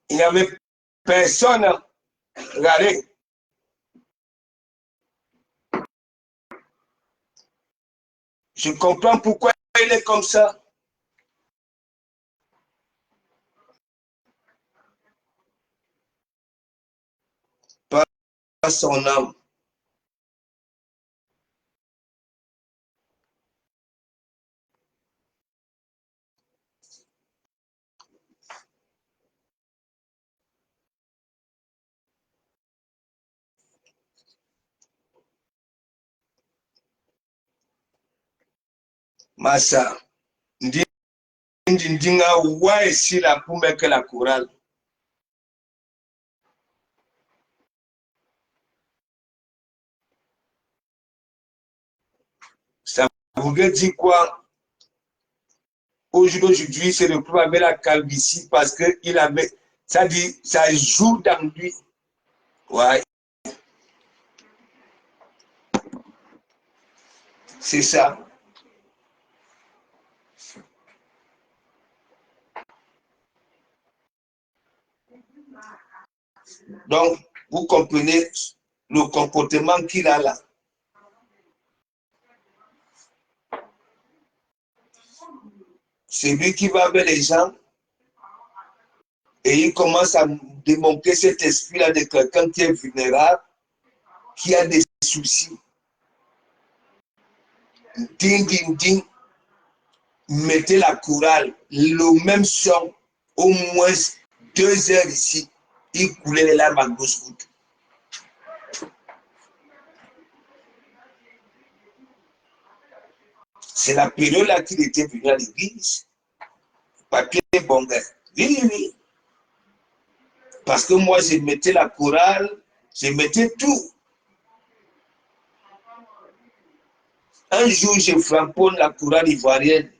Il n'y avait personne. Regardez. Je comprends pourquoi il est comme ça. Pas son âme. Massa. Ndinga wa ici là pour mettre la chorale. Ça voudrait dire quoi? Aujourd'hui, c'est le problème avec la calvitie parce que il avait, ça dit, ça joue dans lui. Ouais. C'est ça. Donc, vous comprenez le comportement qu'il a là. C'est lui qui va avec les gens et il commence à démontrer cet esprit-là de quelqu'un qui est vulnérable, qui a des soucis. Ding, ding, ding. Mettez la chorale, le même son, au moins 2 heures ici. Il coulait les larmes à grosses gouttes. C'est la période là qu'il était venu à l'église. Papier Bonga. Oui, oui. Parce que moi, je mettais la chorale, je mettais tout. Un jour, je flamponne la chorale ivoirienne.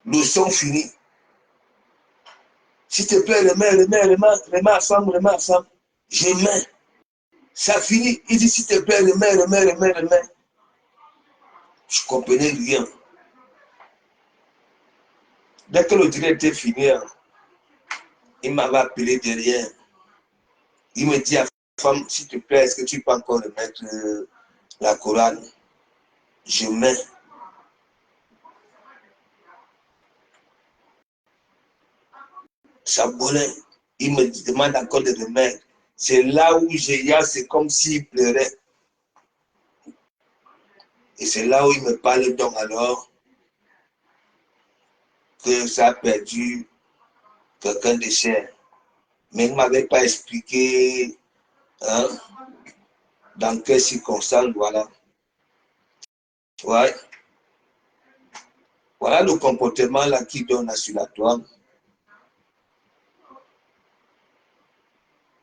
Le son fini. S'il te plaît, remets à femme, remets à femme. Je mets. Ça finit. Il dit, s'il te plaît, remets. Je comprenais rien. Dès que le direct était fini, il m'avait appelé derrière. Il me dit à la femme, s'il te plaît, est-ce que tu peux encore remettre la chorale? Je mets. Ça brûlait. Il me demande encore de remettre. C'est là où c'est comme s'il pleurait. Et c'est là où il me parle donc alors que ça a perdu quelqu'un de cher. Mais il ne m'avait pas expliqué dans quelles circonstances, voilà. Ouais. Voilà le comportement là qui donne sur la toile.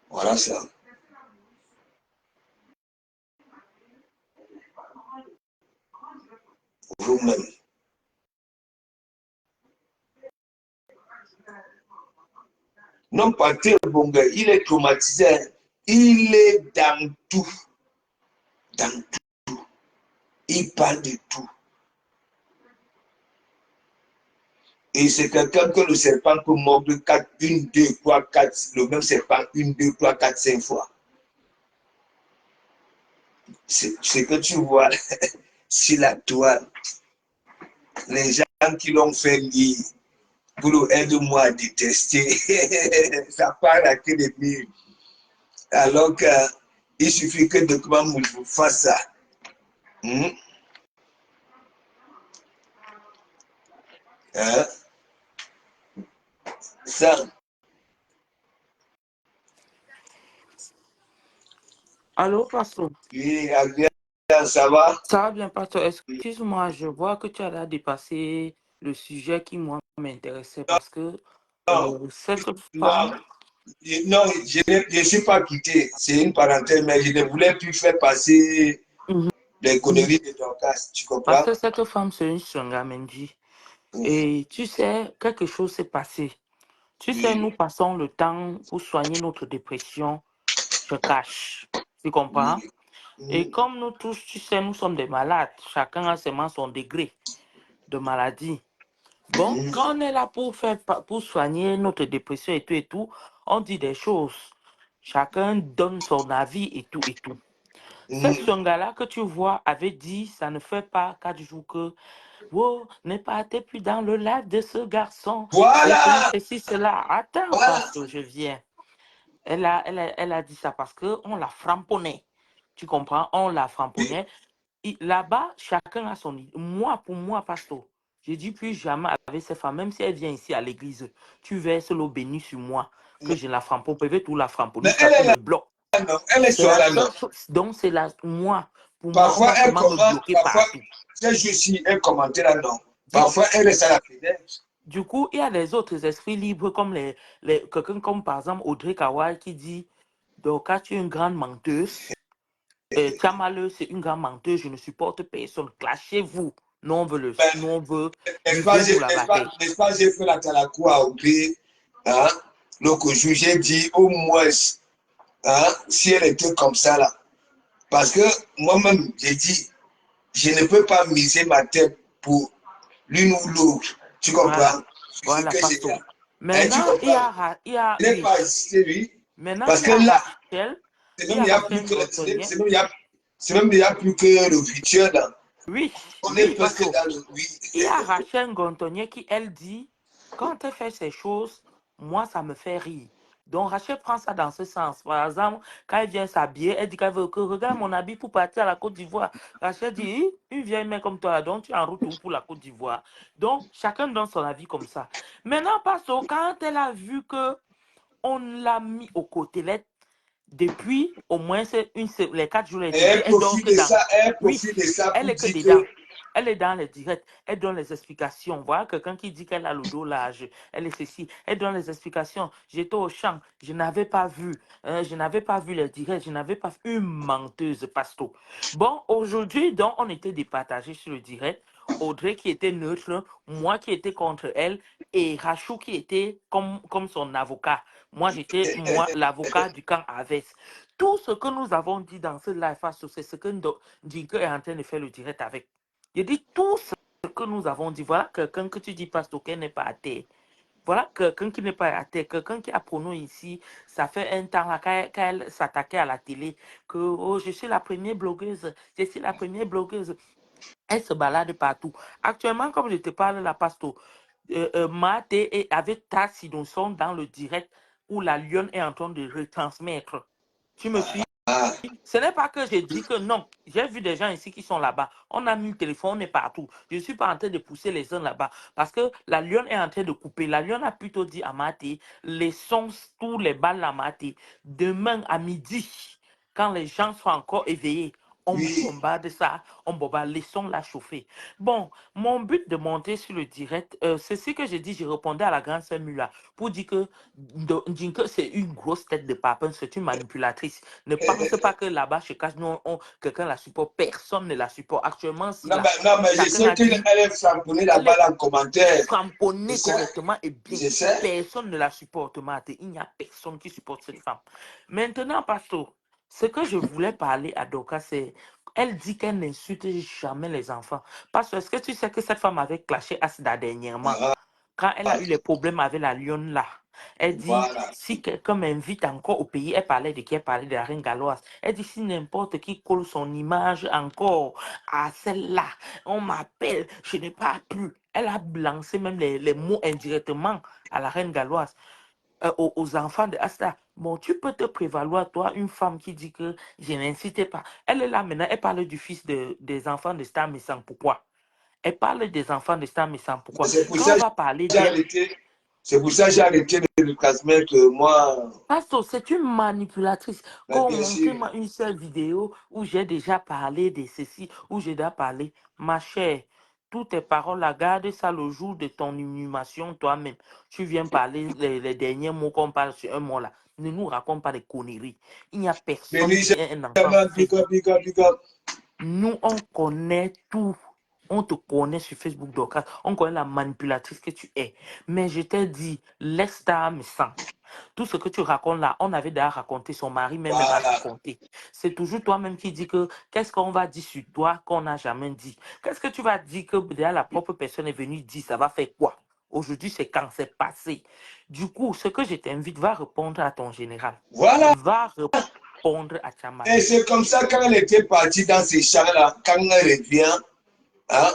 Voilà ça. Vous-même. Non, pas bon gars, il est traumatisé. Il est dans tout. Dans tout. Il parle de tout. Et c'est quelqu'un que le serpent peut mordre 4, 1, 2, 3, 4, le même serpent 1, 2, 3, 4, 5 fois. C'est ce que tu vois sur la toile. Les gens qui l'ont fait lire pour aide-moi à détester, ça parle à que des mille. Alors qu'il suffit que de comment vous fasse ça. Hein? Ça. Allô, Pastor? Oui, Adrien, ça va? Ça va bien, Pastor. Excuse-moi, je vois que tu as là dépassé le sujet qui, moi, m'intéressait parce que Non, cette non, femme... non, je ne suis pas quitté. C'est une parenthèse, mais je ne voulais plus faire passer Mhm. les conneries de ton cas. Tu Parce comprends? que cette femme, c'est une Sangamendi. Et tu sais, quelque chose s'est passé. Tu sais, Oui, nous passons le temps pour soigner notre dépression. Je cache. Tu oui. comprends? Et comme nous tous, tu sais, nous sommes des malades. Chacun a seulement son degré de maladie. Bon, quand on est là pour soigner notre dépression et tout, on dit des choses. Chacun donne son avis et tout et tout. Ce gars-là que tu vois avait dit, ça ne fait pas 4 jours que, oh, n'est pas t'es plus dans le live de ce garçon. Et que Voilà, ceci, cela. Attends, voilà. parce que je viens. Elle a dit ça parce qu'on l'a framponnait. Tu comprends? On l'a Oui. framponnait. Là-bas, chacun a son idée. Moi, pour moi, pasteur, j'ai dit plus jamais avec cette femme, même si elle vient ici à l'église, tu verses l'eau bénie sur moi, que je la framponne, peut-être tout la framponner, Mais ça elle te est là, me bloque. non. Elle est C'est sur la là, non. seule chose. Donc, c'est la, moi, pour moi, on Parfois, va elle seulement me commente, bloquer parfois, partout. ces jours-ci, elle commente là, non. Du, Parfois, elle reste à la fenêtre. du coup, il y a des autres esprits libres, comme quelqu'un comme par exemple Audrey Kawai qui dit, donc, quand tu es une grande menteuse, Tchamaleu, c'est une grande menteuse, je ne supporte personne. Clashez-vous. Nous, on veut Mais, nous, on veut n'est-ce du pas, vin pour la bataille. n'est-ce pas, j'ai fait la talakou à Oubé, hein. Donc, aujourd'hui, j'ai dit au moins, hein, si elle était comme ça, là. Parce que moi-même, j'ai dit, je ne peux pas miser ma tête pour l'une ou l'autre. Tu Voilà. comprends? Ce Voilà, que j'ai dit. Pasto. Hein, tu Maintenant, comprends? Il n'est oui. pas hésité, lui. Maintenant, Parce il y que a là, Rachel. c'est Il même, y a il y a plus Rachel que, Gotonnier. c'est même, il y a plus que le futur, là. Oui, On est oui, presque Pasto. dans le oui. Il y a Rachel Gotonnier qui, elle, dit, quand elle fait ces choses, moi, ça me fait rire. Donc, Rachel prend ça dans ce sens. Par exemple, quand elle vient s'habiller, elle dit qu'elle veut que regarde mon habit pour partir à la Côte d'Ivoire. Rachel dit, hi, une vieille mère comme toi, donc tu es en route pour la Côte d'Ivoire. Donc, chacun donne son avis comme ça. Maintenant, Pasto, quand elle a vu que on l'a mis aux côtés, depuis au moins les 4 jours, les Et derniers, elle elle dort profite que de dans. ça, elle Oui, profite de ça elle pour est que dire dedans. que Elle est dans les directs. Elle donne les explications. Voilà quelqu'un qui dit qu'elle a le dos large. Elle est ceci. Elle donne les explications. J'étais au champ. Je n'avais pas vu. Je n'avais pas vu les directs. Je n'avais pas vu une menteuse, pasto. Bon, aujourd'hui, donc, on était départagés sur le direct. Audrey qui était neutre, moi qui étais contre elle, et Rachou qui était comme son avocat. Moi, j'étais, l'avocat du camp Aves. Tout ce que nous avons dit dans ce live, c'est ce que Dinko est en train de faire le direct avec. Je dis tout ce que nous avons dit. Voilà quelqu'un que tu dis, Pasteur, qu'elle n'est pas à terre. Voilà quelqu'un qui n'est pas à terre. Quelqu'un qui a pour nous ici, ça fait un temps là, quand elle s'attaquait à la télé, que oh, je suis la première blogueuse, je suis la première blogueuse. Elle se balade partout. Actuellement, comme je te parle, la Pasto, Mate et avec Tassi, nous sommes dans le direct où la lionne est en train de retransmettre. Tu me suis? ah, Ce n'est pas que j'ai dit que non. J'ai vu des gens ici qui sont là-bas. On a mis le téléphone, on est partout. Je ne suis pas en train de pousser les uns là-bas. Parce que la lionne est en train de couper. La lionne a plutôt dit à Maté, laissons tous les balles à Maté. Demain à midi, quand les gens sont encore éveillés, on oui. bombarde ça, on bombarde, laissons-la chauffer. Bon, mon but de monter sur le direct, c'est ce que j'ai dit, je répondais à la grande sœur Mula pour dire que Dinka, c'est une grosse tête de papin, c'est une manipulatrice. Ne pense pas que là-bas, chez Cash, quelqu'un la supporte. Personne ne la supporte. Actuellement, si là, Non, mais je chacun sais a qu'elle dit, est frapponnée la elle balle est en commentaire. Je framponnée sais, correctement et bien. je sais. Personne ne la supporte, Marthe. Il n'y a personne qui supporte cette femme. Maintenant, Pastor, ce que je voulais parler à Doka, c'est elle dit qu'elle n'insulte jamais les enfants. Parce que est-ce que tu sais que cette femme avait clashé Asda dernièrement? Ah, Quand elle a eu les problèmes avec la lionne là, elle dit, voilà. si quelqu'un m'invite encore au pays, elle parlait de qui? Elle parlait de la reine galloise. Elle dit, si n'importe qui colle son image encore à celle-là, on m'appelle, je n'ai pas pu. Elle a lancé même les mots indirectement à la reine galloise, aux enfants de Asta. Bon, tu peux te prévaloir, toi, une femme qui dit que je n'incitais pas. Elle est là maintenant, elle parle du fils des enfants de Star Missang. Pourquoi? Elle parle des enfants de Star Missang. Pourquoi? C'est pour Quand ça on que va parler j'ai d'elle, arrêté. C'est pour ça que j'ai arrêté de le transmettre, moi. Pasto, c'est une manipulatrice. Mais Quand bien sûr. montrez-moi une seule vidéo où j'ai déjà parlé de ceci, où j'ai déjà parlé, ma chère, toutes tes paroles, la garde ça le jour de ton inhumation toi-même. Tu viens parler les derniers mots qu'on parle sur un mot là. Ne nous raconte pas des conneries. Il n'y a personne Béni, qui est un enfant tellement sur big up, Facebook. big up, big up. Nous, on connaît tout. On te connaît sur Facebook, Dorcas. On connaît la manipulatrice que tu es. Mais je t'ai dit, laisse ta âme sans. Tout ce que tu racontes là, on avait déjà raconté, son mari même a Voilà. raconté. C'est toujours toi-même qui dis que qu'est-ce qu'on va dire sur toi qu'on n'a jamais dit. Qu'est-ce que tu vas dire que déjà la propre personne est venue dire, ça va faire quoi? Aujourd'hui, c'est quand c'est passé. Du coup, ce que je t'invite, va répondre à ton général. Voilà. Va répondre à Et Tchamalé. c'est comme ça, quand elle était partie dans ces champs-là, quand elle revient, hein,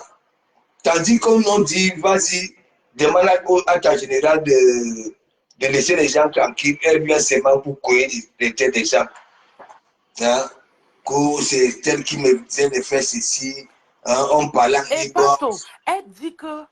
tandis qu'on nous dit, vas-y, demande à ta générale de laisser les gens tranquilles, elle vient seulement pour courir les têtes des gens. Hein, que c'est elle qui me disait de faire ceci, hein, on parlait en Et libre. Pasto, elle dit que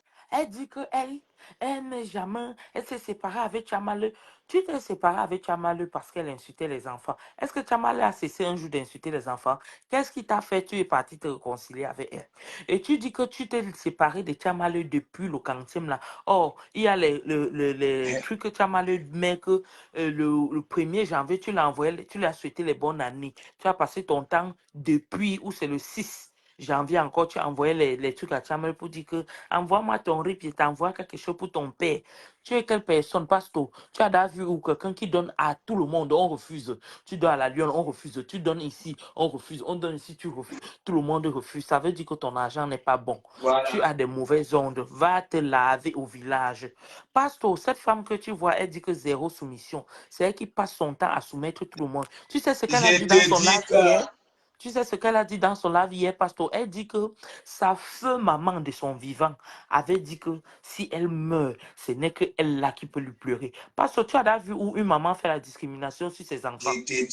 elle n'est jamais, elle s'est séparée avec Tchamalé. Tu t'es séparée avec Tchamalé parce qu'elle insultait les enfants. Est-ce que Tchamalé a cessé un jour d'insulter les enfants? Qu'est-ce qui t'a fait? Tu es parti te réconcilier avec elle. Et tu dis que tu t'es séparée de Tchamalé depuis le quantième là. Oh, il y a les trucs que Tchamalé met que le 1er janvier, tu l'as envoyé, tu lui as souhaité les bonnes années. Tu as passé ton temps depuis, ou c'est le 6 janvier encore, tu as envoyé les trucs à Tchamal pour dire que envoie-moi ton RIP, je t'envoie quelque chose pour ton père. Tu es quelle personne, Pasto? Tu as déjà vu ou quelqu'un qui donne à tout le monde, on refuse. Tu donnes à la Lyon, on refuse. Tu donnes ici, on refuse. On donne ici, tu refuses. Tout le monde refuse. Ça veut dire que ton argent n'est pas bon. Tu Voilà. as des mauvaises ondes. Va te laver au village. Pasto, cette femme que tu vois, elle dit que zéro soumission. C'est elle qui passe son temps à soumettre tout le monde. Tu sais ce qu'elle a Je dit dans te son dis live que hier? Tu sais ce qu'elle a dit dans son live hier, Pasteur? Elle dit que sa feu maman de son vivant avait dit que si elle meurt, ce n'est que elle là qui peut lui pleurer. Pasteur, tu as déjà vu où une maman fait la discrimination sur ses enfants? je te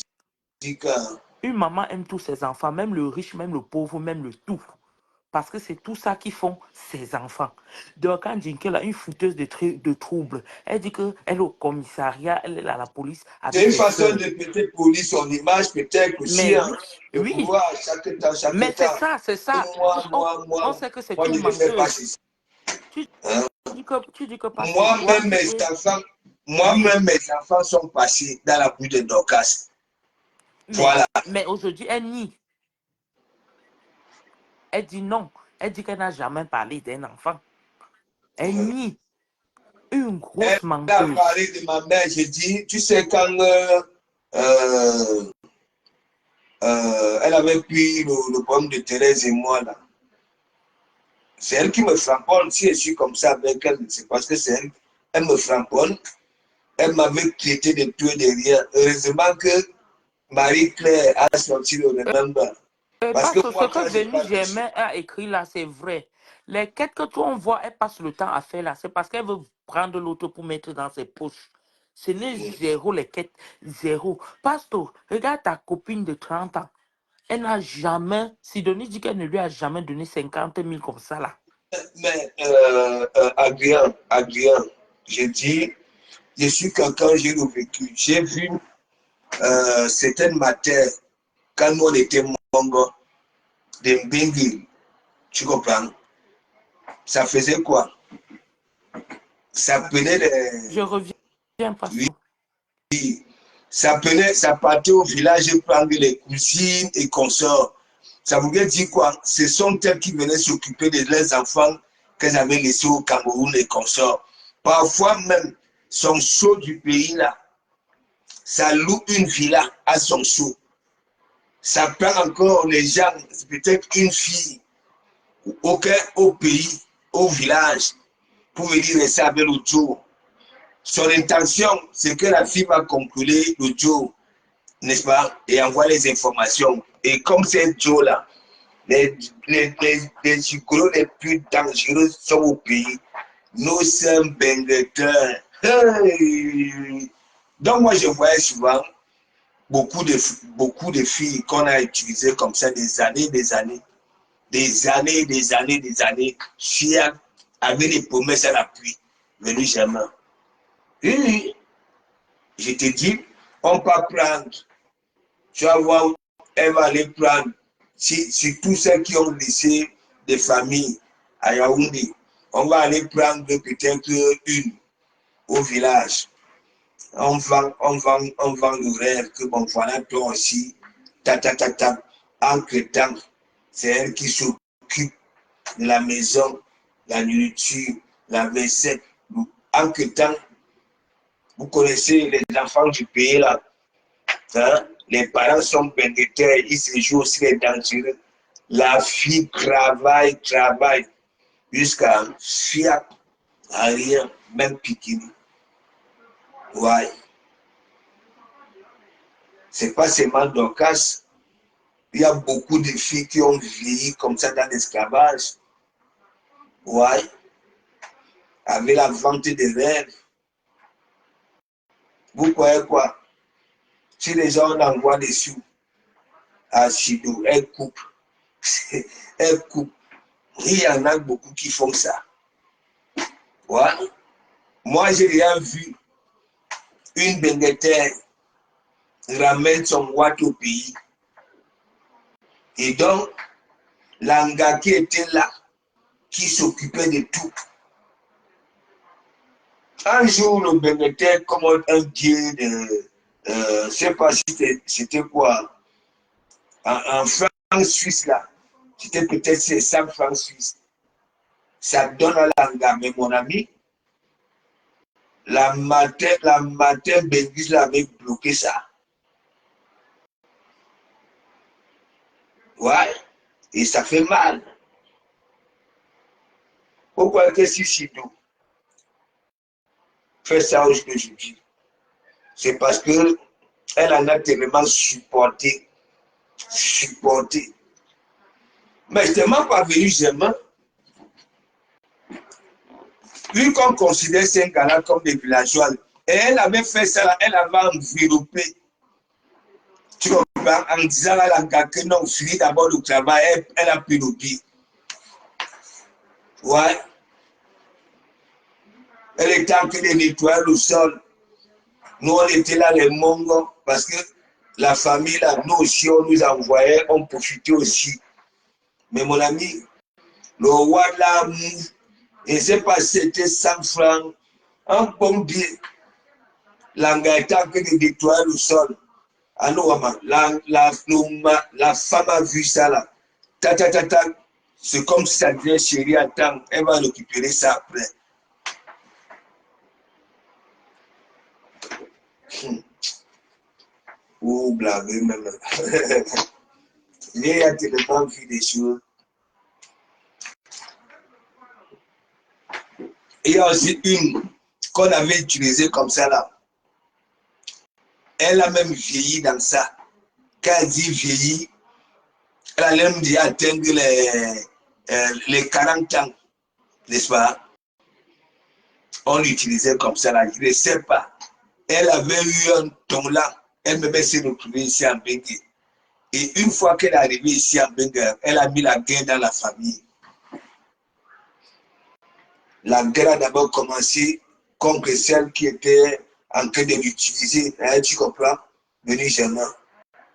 dis que Une maman aime tous ses enfants, même le riche, même le pauvre, même le tout. Parce que c'est tout ça qui font ses enfants. Donc, quand Jinkel a une fouteuse de troubles, elle dit qu'elle est au commissariat, elle est à la police c'est avec une ses façon soeurs. de peut-être polir son image, peut-être aussi, Mais hein, oui, de oui. pouvoir chaque temps, Mais chaque c'est temps. ça, c'est ça. On sait que c'est Moi, une je ne fais pas menteuse. ceci. Tu Hein. tu dis que Pasteur, toi, Moi-même, tu mes es. enfants, Oui, moi-même, mes enfants sont passés dans la rue de Dorcas. Voilà. mais aujourd'hui, elle nie. Elle dit non. Elle dit qu'elle n'a jamais parlé d'un enfant. Elle nie. Une Elle grosse a menteuse. parlé de ma mère, j'ai dit, tu sais, quand euh, elle avait pris le problème de Thérèse et moi, là, c'est elle qui me framponne. Si je suis comme ça avec elle, c'est parce que c'est elle. Elle me framponne. Elle m'avait traité de tout et de rien. Heureusement que Marie-Claire a sorti le remember. Parce que Parce que ce moi, que quand je Vénus parle de Germain a écrit là, c'est vrai. Les quêtes que toi on voit, elle passe le temps à faire là, c'est parce qu'elle veut prendre l'autre pour mettre dans ses poches. Ce n'est zéro les quêtes, zéro. Pastor, regarde ta copine de 30 ans. Elle n'a jamais, Sidonie dit qu'elle ne lui a jamais donné 50 000 comme ça là. mais Adrien, je dis, je suis quelqu'un, j'ai le vécu. J'ai vu certaines matières, quand nous on était mongo, de Mbengui, tu comprends? Ça faisait quoi? Ça prenait Je reviens, oui, Pastor. ça partait au village prendre les cousines et consorts. Ça voulait dire quoi? Ce sont elles qui venaient s'occuper de leurs enfants qu'elles avaient laissés au Cameroun et consorts. Parfois même, son show du pays là, ça loue une villa à son show. Ça prend encore les gens, peut-être une fille au pays, au village, pour venir rester avec le Joe. Son intention, c'est que la fille va contrôler le Joe, n'est-ce pas, et envoie les informations. Et comme c'est Joe-là, les gigolos les plus dangereux sont au pays. Nous sommes bengateurs. Hey! Donc moi, je voyais souvent beaucoup de filles qu'on a utilisées comme ça des années, chien avec les promesses à l'appui, venu jamais. Et je te dis, on peut prendre, tu vas voir, elle va aller prendre, si tous ceux qui ont laissé des familles à Yaoundé, on va aller prendre peut-être une au village. On vend le rêve que bon, voilà, toi aussi, ta. Entre temps, c'est elle qui s'occupe de la maison, la nourriture, la vaisselle. Entre temps, Vous connaissez les enfants du pays là. Hein? Les parents sont bénédicteurs, ils se jouent aussi les dangereux. La fille travaille, jusqu'à fiat, à rien, même piquini. Ouais. C'est pas seulement Dorcas. Il y a beaucoup de filles qui ont vieilli comme ça dans l'esclavage. Ouais. Avec la vente de rêves. Vous croyez quoi? Si les gens envoient des sous à Chido, elle coupe. Elle coupe. Il y en a beaucoup qui font ça. Ouais. Moi, j'ai déjà vu une bénédictaire ramène son watt au pays. Et donc, l'anga qui était là, qui s'occupait de tout. Un jour, le bénédictaire, comme un dieu de... je ne sais pas si c'était quoi. En francs suisse, là. C'était peut-être 5 francs suisses. Ça donne à l'anga. Mais mon ami, la matin, Bengis l'avait bloqué ça. Ouais. Et ça fait mal. Pourquoi que si Chido fait ça aujourd'hui? C'est parce que elle en a tellement supporté. Mais je ne m'en pas venu jamais. Vu qu'on considère ces gars-là comme des villageois, et elle avait fait ça, là, elle avait enveloppé. Tu comprends? En disant à la gars que non, finit d'abord le travail, elle a pris le pied. Ouais. Elle était en train de nettoyer le sol. Nous, on était là, les Mongos, parce que la famille, là, nous aussi, on nous envoyait, on profitait aussi. Mais mon ami, le roi de l'amour, je ne sais pas si c'était 100 francs, un pompier, l'anga était en train de nettoyer le sol. Alors, la femme a vu ça là. C'est comme si ça devient chérie, attends, elle va récupérer ça après. Ou blaguer même. Il y a tellement vu des choses. Il y a aussi une qu'on avait utilisée comme ça là. Elle a même vieilli dans ça. Quand elle dit vieilli, elle a même dit atteindre les 40 ans, n'est-ce pas? On l'utilisait comme ça là, je ne sais pas. Elle avait eu un ton là, elle-même s'est retrouvée ici en Bengue. Et une fois qu'elle est arrivée ici en Bengue, elle a mis la guerre dans la famille. La guerre a d'abord commencé contre celle qui était en train de l'utiliser. Hein, tu comprends? Le Nigerien.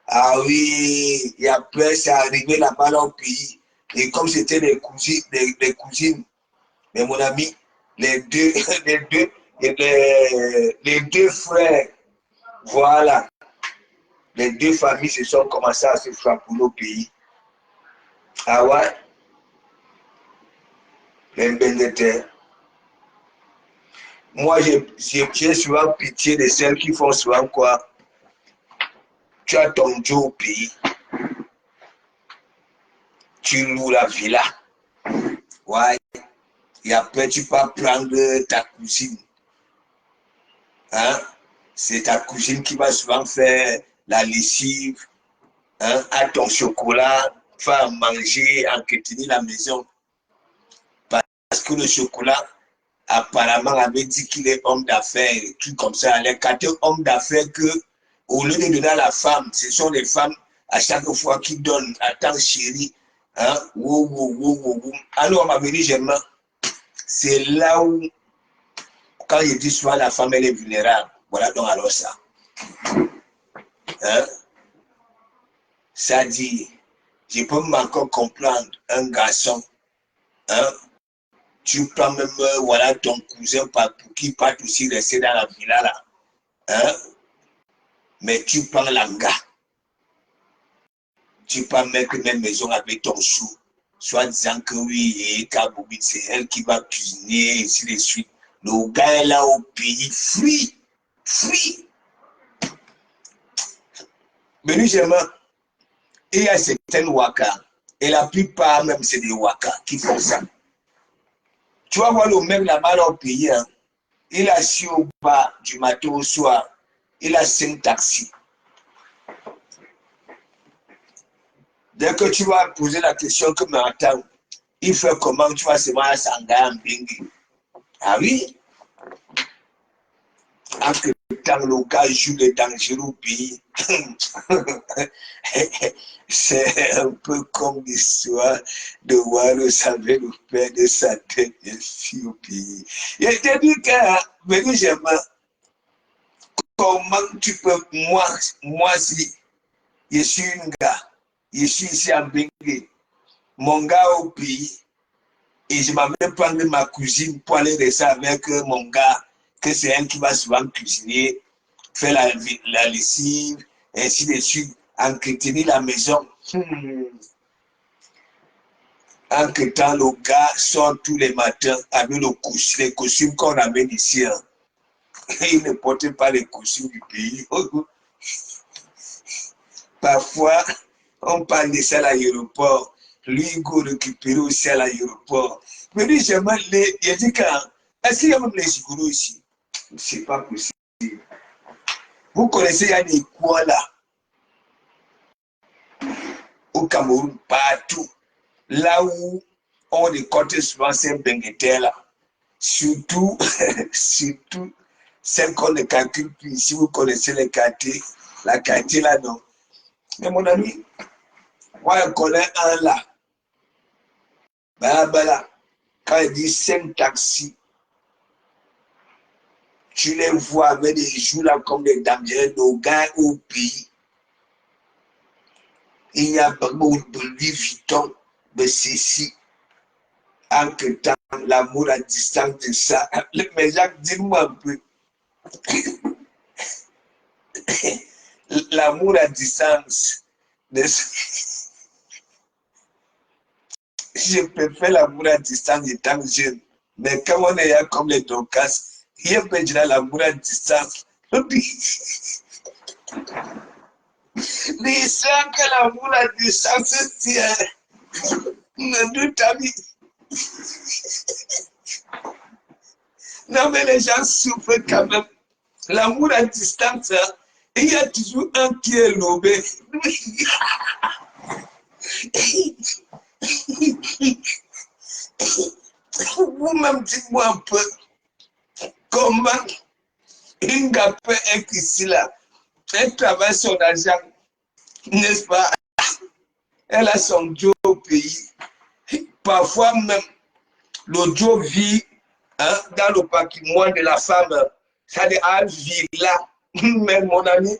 Ah oui, et après, c'est arrivé là-bas au pays. Et comme c'était des cousines, mais mon ami, les deux, les deux frères, voilà, les deux familles se sont commencées à se frapper au pays. Ah ouais? Les bénédicteurs. Moi, j'ai souvent pitié de celles qui font souvent quoi? Tu as ton Dieu au pays. Tu loues la villa. Ouais. Et après, tu peux prendre ta cousine. Hein? C'est ta cousine qui va souvent faire la lessive, hein? À ton chocolat, faire manger, entretenir la maison. Parce que le chocolat, apparemment, avait dit qu'il est homme d'affaires, et tout comme ça. Les quatre hommes d'affaires que, au lieu de donner à la femme, ce sont les femmes à chaque fois qui donnent. Attends, chérie. Hein? Alors, on m'a venu, j'aime. C'est là où, quand je dis souvent la femme, elle est vulnérable. Voilà donc alors ça. Hein? Ça dit, je peux encore comprendre un garçon. Hein? Tu prends même voilà, ton cousin pour qui part aussi rester dans la villa là. Hein? Mais tu prends l'anga. Tu peux mettre même maison avec ton chou. Soit disant que oui, et Kaboubi, c'est elle qui va cuisiner, et ainsi de suite. Le gars est là au pays, fuit. Fuis. Bénigement, il y a certaines wakas, et la plupart même c'est des wakas qui font ça. Tu vas voir le même là-bas dans le pays, hein. Il a su au bas du matin au soir, il a 5 taxis. Dès que tu vas poser la question que mais attends, il fait comment tu vas seulement à Sangha en Bengue? Ah oui? En que temps le gars joue le dangereux au pays. C'est un peu comme l'histoire de Waro savait le père de sa tête ici au pays. Il te dit que, j'aime comment tu peux, moi si je suis un gars, je suis ici à Bengue, mon gars au pays, et je m'avais prendre ma cousine pour aller rester avec mon gars, que c'est elle qui va souvent cuisiner, faire la lessive, ainsi de suite, entretenir la maison. En que temps, le gars sort tous les matins avec les costumes qu'on amène ici. Hein. Il ne portait pas les costumes du pays. Parfois, on parle de ça à l'aéroport. Lui, il go récupérer aussi à l'aéroport. Mais lui, j'aimerais il dit est-ce qu'il y a même les gigolos ici? C'est pas possible. Vous connaissez, il y a des coins là. Au Cameroun, partout. Là où on récolte souvent ces benguetés là. Surtout, surtout, celles qu'on ne calcule plus. Si vous connaissez les quartiers, la quartier là, non. Mais mon ami, moi, je connais un là. Bah, quand il dit 5 taxis, tu les vois avec des jours là comme des dangereux, nos gars au pays. Il y a beaucoup de Louis Vuitton, de ceci. En que temps, l'amour à distance de ça. Mais Jacques, dis-moi un peu. L'amour à distance de ça. Je préfère l'amour à distance étant jeune. Mais quand on est là comme les Doncas, il y a pas de l'amour à distance. Les gens que l'amour à distance, c'est un ami. Non, mais les gens souffrent quand même. L'amour à distance, il y a toujours un qui est lobé. Vous-même, dites-moi un peu comment une gapée est ici là. Elle travaille son argent, n'est-ce pas? Elle a son job au pays. Parfois même, le job vit dans le patrimoine de la femme. Ça vit là. Mais mon ami,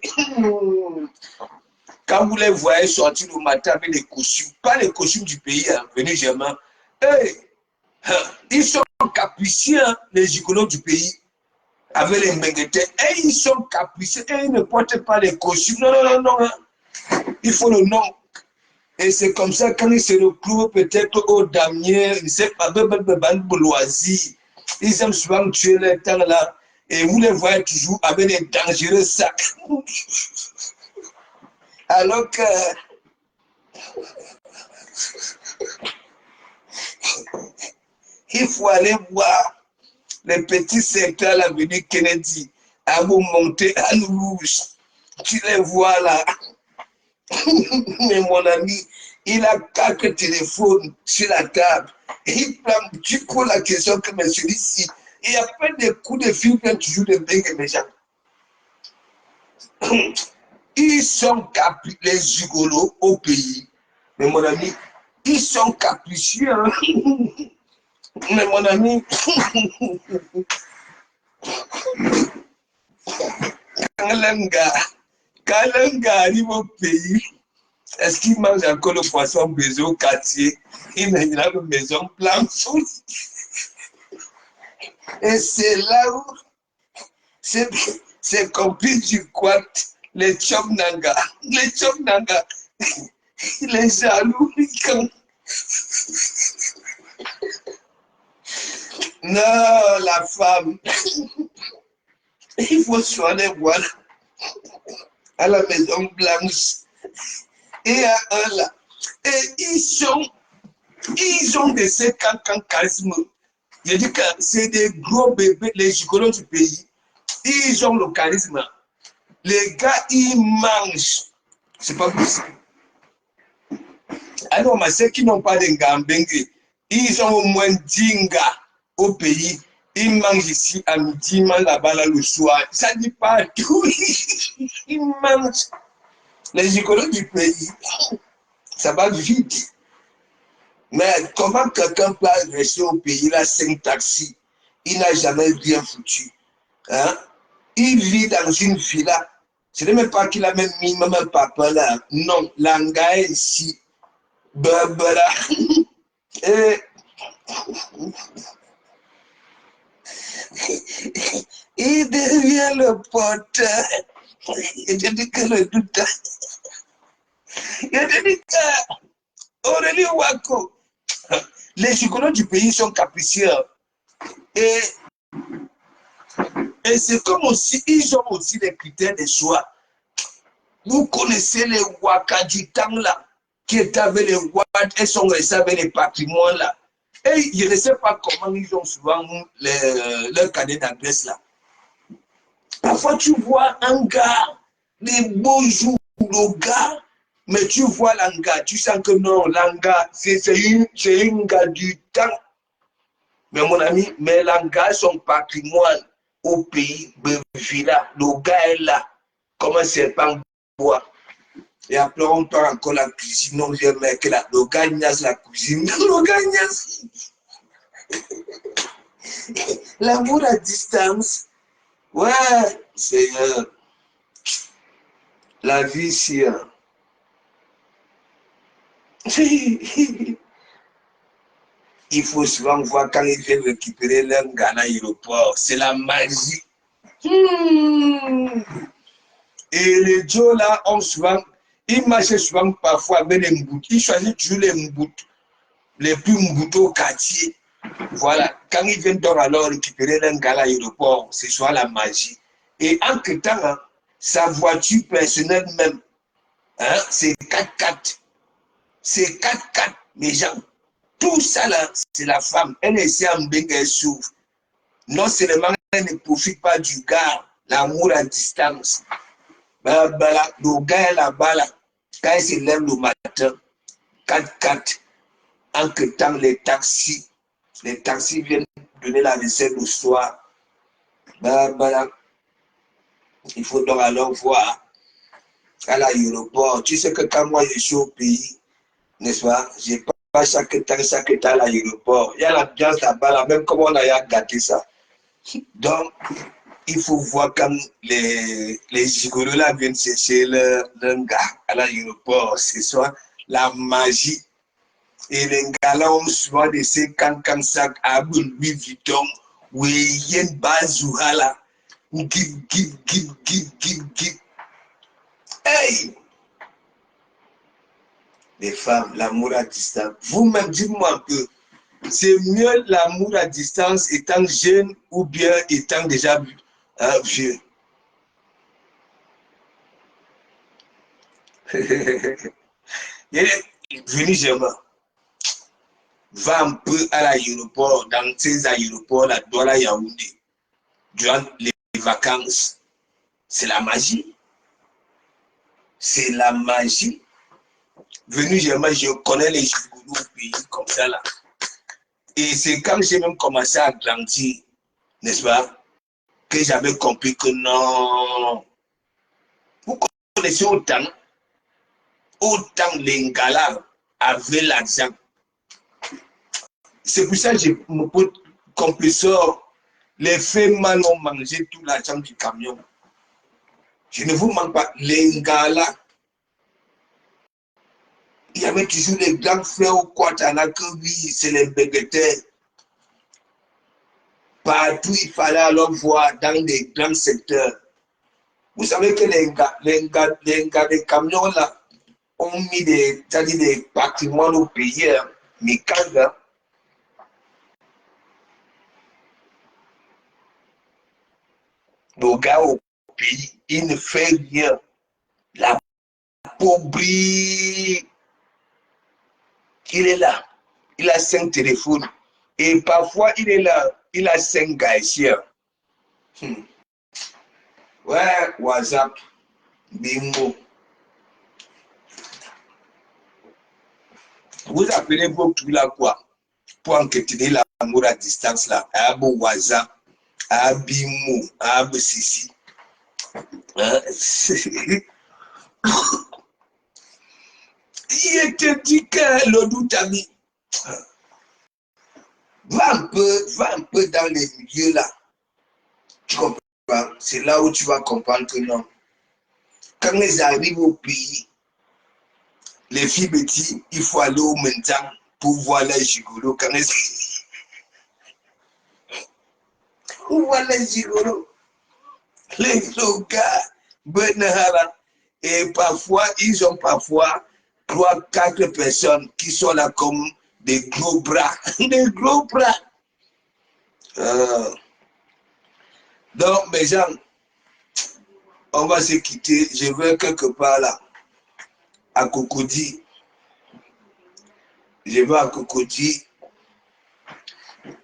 quand vous les voyez sortir le matin avec les costumes, pas les costumes du pays, venez germain, hey, ils sont capricieux, les gigolos du pays, avec les menguetés. Et ils sont capricieux, et ils ne portent pas les costumes. Non. Il faut le nom. Et c'est comme ça, quand ils se retrouvent peut-être au damier, ils ne savent pas, loisir. Ils aiment souvent tuer les temps là. Et vous les voyez toujours avec des dangereux sacs. Alors que il faut aller voir les petits secteurs à l'avenue Kennedy, à vous monter à Rouge. Tu les vois là. Mais mon ami, il a 4 téléphones sur la table. Et tu poses la question que mais celui-ci, il y a pas de coups de fil quand tu joues de big les gens. Ils sont capricieux, les gigolos au pays. Mais mon ami, ils sont capricieux. Hein? Mais mon ami, quand un gars arrive au pays, est-ce qu'il mange encore le poisson brisé au quartier? Il a une maison blanche. Et c'est là où c'est compris du quart, les Chomnanga. Les Chomnanga, les jaloux. Non, la femme. Il faut soigner, voilà, à la Maison Blanche. Et à un là. Et ils ont des 50 ans charisme. Je dis que c'est des gros bébés, les gigolos du pays. Ils ont le charisme. Les gars, ils mangent. C'est pas possible. Alors, mais ceux qui n'ont pas de Ngambengue, ils ont au moins 10 gars au pays. Ils mangent ici à midi, ils mangent là-bas là, le soir. Ça dit pas tout. Ils mangent. Les gigolos du pays, ça va vite. Mais comment quelqu'un peut rester au pays là, 5 taxis? Il n'a jamais rien foutu. Hein? Il vit dans une villa. Ce n'est même pas qu'il a même mis même un papa là. Non, l'anga est ici. Barbara. Et il devient le pote. Il te dit que le doute. Il te dit que Aurélie Wako. Les psychologues du pays sont capricieux. Et c'est comme aussi, ils ont aussi des critères de choix. Vous connaissez les Waka du temps là, qui étaient avec les Waka, elles sont restées avec les patrimoines là. Et je ne sais pas comment ils ont souvent leur cadet d'adresse là. Parfois tu vois un gars, des beaux jours, le gars, mais tu vois l'anga, tu sens que non, l'anga, c'est une gars du temps. Mais mon ami, mais l'anga, son patrimoine au pays, Villa, le gars est là, comme un serpent bois. Et après, on part encore la cuisine, non, j'ai mec là, le gars niaise la cuisine, le gars niaise. L'amour à distance, ouais, c'est la vie ici. Il faut souvent voir quand ils viennent récupérer leur gars à l'aéroport. C'est la magie. Et les Joe là ont souvent, ils marchent souvent parfois avec les mbouts. Ils choisissent toujours les mbouts, les plus mbouts au quartier. Voilà. Quand ils viennent donc alors récupérer leur gars à l'aéroport, c'est soit la magie. Et entre temps, hein, sa voiture personnelle même, hein, c'est 4x4. C'est 4x4, les gens. Tout ça là, c'est la femme. Elle essaie en bien qu'elle s'ouvre. Non seulement elle ne profite pas du gars, l'amour à distance. Le gars est là-bas, là, quand il se lève le matin, 4x4, en que temps les taxis viennent donner la recette le soir. Il faut donc alors voir à l'aéroport. Tu sais que quand moi je suis au pays, n'est-ce pas, j'ai pas chaque temps à l'aéroport. Il y a l'ambiance là-bas, là, même comme on a gâté ça. Donc, il faut voir quand les gigolos là viennent chercher leur gars à l'aéroport. C'est soit la magie. Et les gars là ont souvent de ces cancan sacs à Louis Vuitton, où il y a une base là. Hey! Les femmes, l'amour à distance. Vous-même, dites-moi un peu, c'est mieux l'amour à distance étant jeune ou bien étant déjà vieux? Venu jamais. Va un peu à l'aéroport, dans ces aéroports, là, Douala Yaoundé, durant les vacances. C'est la magie. C'est la magie. Venu jamais, je connais les gigolos au pays comme ça là. Et c'est quand j'ai même commencé à grandir, n'est-ce pas, que j'avais compris que non. Vous connaissez autant les gars avaient l'argent. C'est pour ça que je me pose compresseur. Les femmes ont mangé tout l'argent du camion. Je ne vous mens pas, les gars là, il y avait toujours les grands frères au Quatana que oui, c'est les bégueteurs. Partout, il fallait alors voir dans les grands secteurs. Vous savez que les gars des camions là ont mis des patrimoines au pays, hein. Mais quand là, Le gars au pays, il ne fait rien. La pauvreté, il est là. Il a 5 téléphones. Et parfois, il est là. Il a 5 gars ici. Ouais, WhatsApp, bingo. Vous appelez vos tout là quoi? Pour enquêter l'amour à distance là. Abo WhatsApp, Abimo, Ab Sisi. Il te dit que le doute ami. Va un peu dans les milieux là. Tu comprends? C'est là où tu vas comprendre que non. Quand ils arrivent au pays, les filles bêtises, il faut aller au Mentam pour voir les gigolos. Quand ils... Pour voir les gigolos. Les gars, Benahara. Et parfois, ils ont parfois 3-4 personnes qui sont là comme des gros bras. Des gros bras. Donc, mes gens, on va se quitter. Je vais quelque part là, à Cocody. Je vais à Cocody.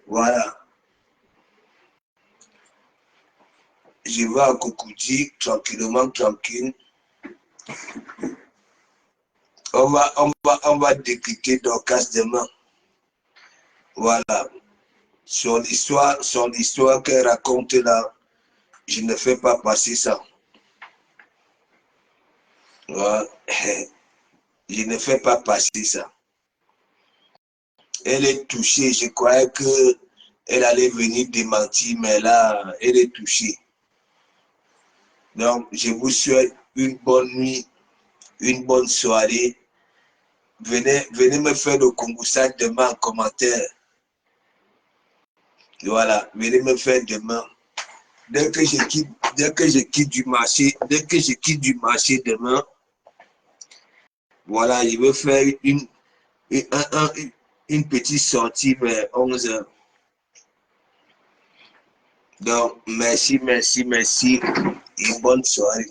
Voilà. Je vais à Cocody, tranquillement, tranquille. On va décrypter Dorcas demain. Voilà. Son histoire qu'elle raconte là, je ne fais pas passer ça. Voilà. Je ne fais pas passer ça. Elle est touchée. Je croyais qu'elle allait venir démentir, mais là, elle est touchée. Donc, je vous souhaite une bonne nuit, une bonne soirée. Venez me faire le Kongoussa demain en commentaire. Voilà, venez me faire demain. Dès que je quitte du marché demain, voilà, je vais faire une petite sortie vers 11h. Donc, merci et bonne soirée.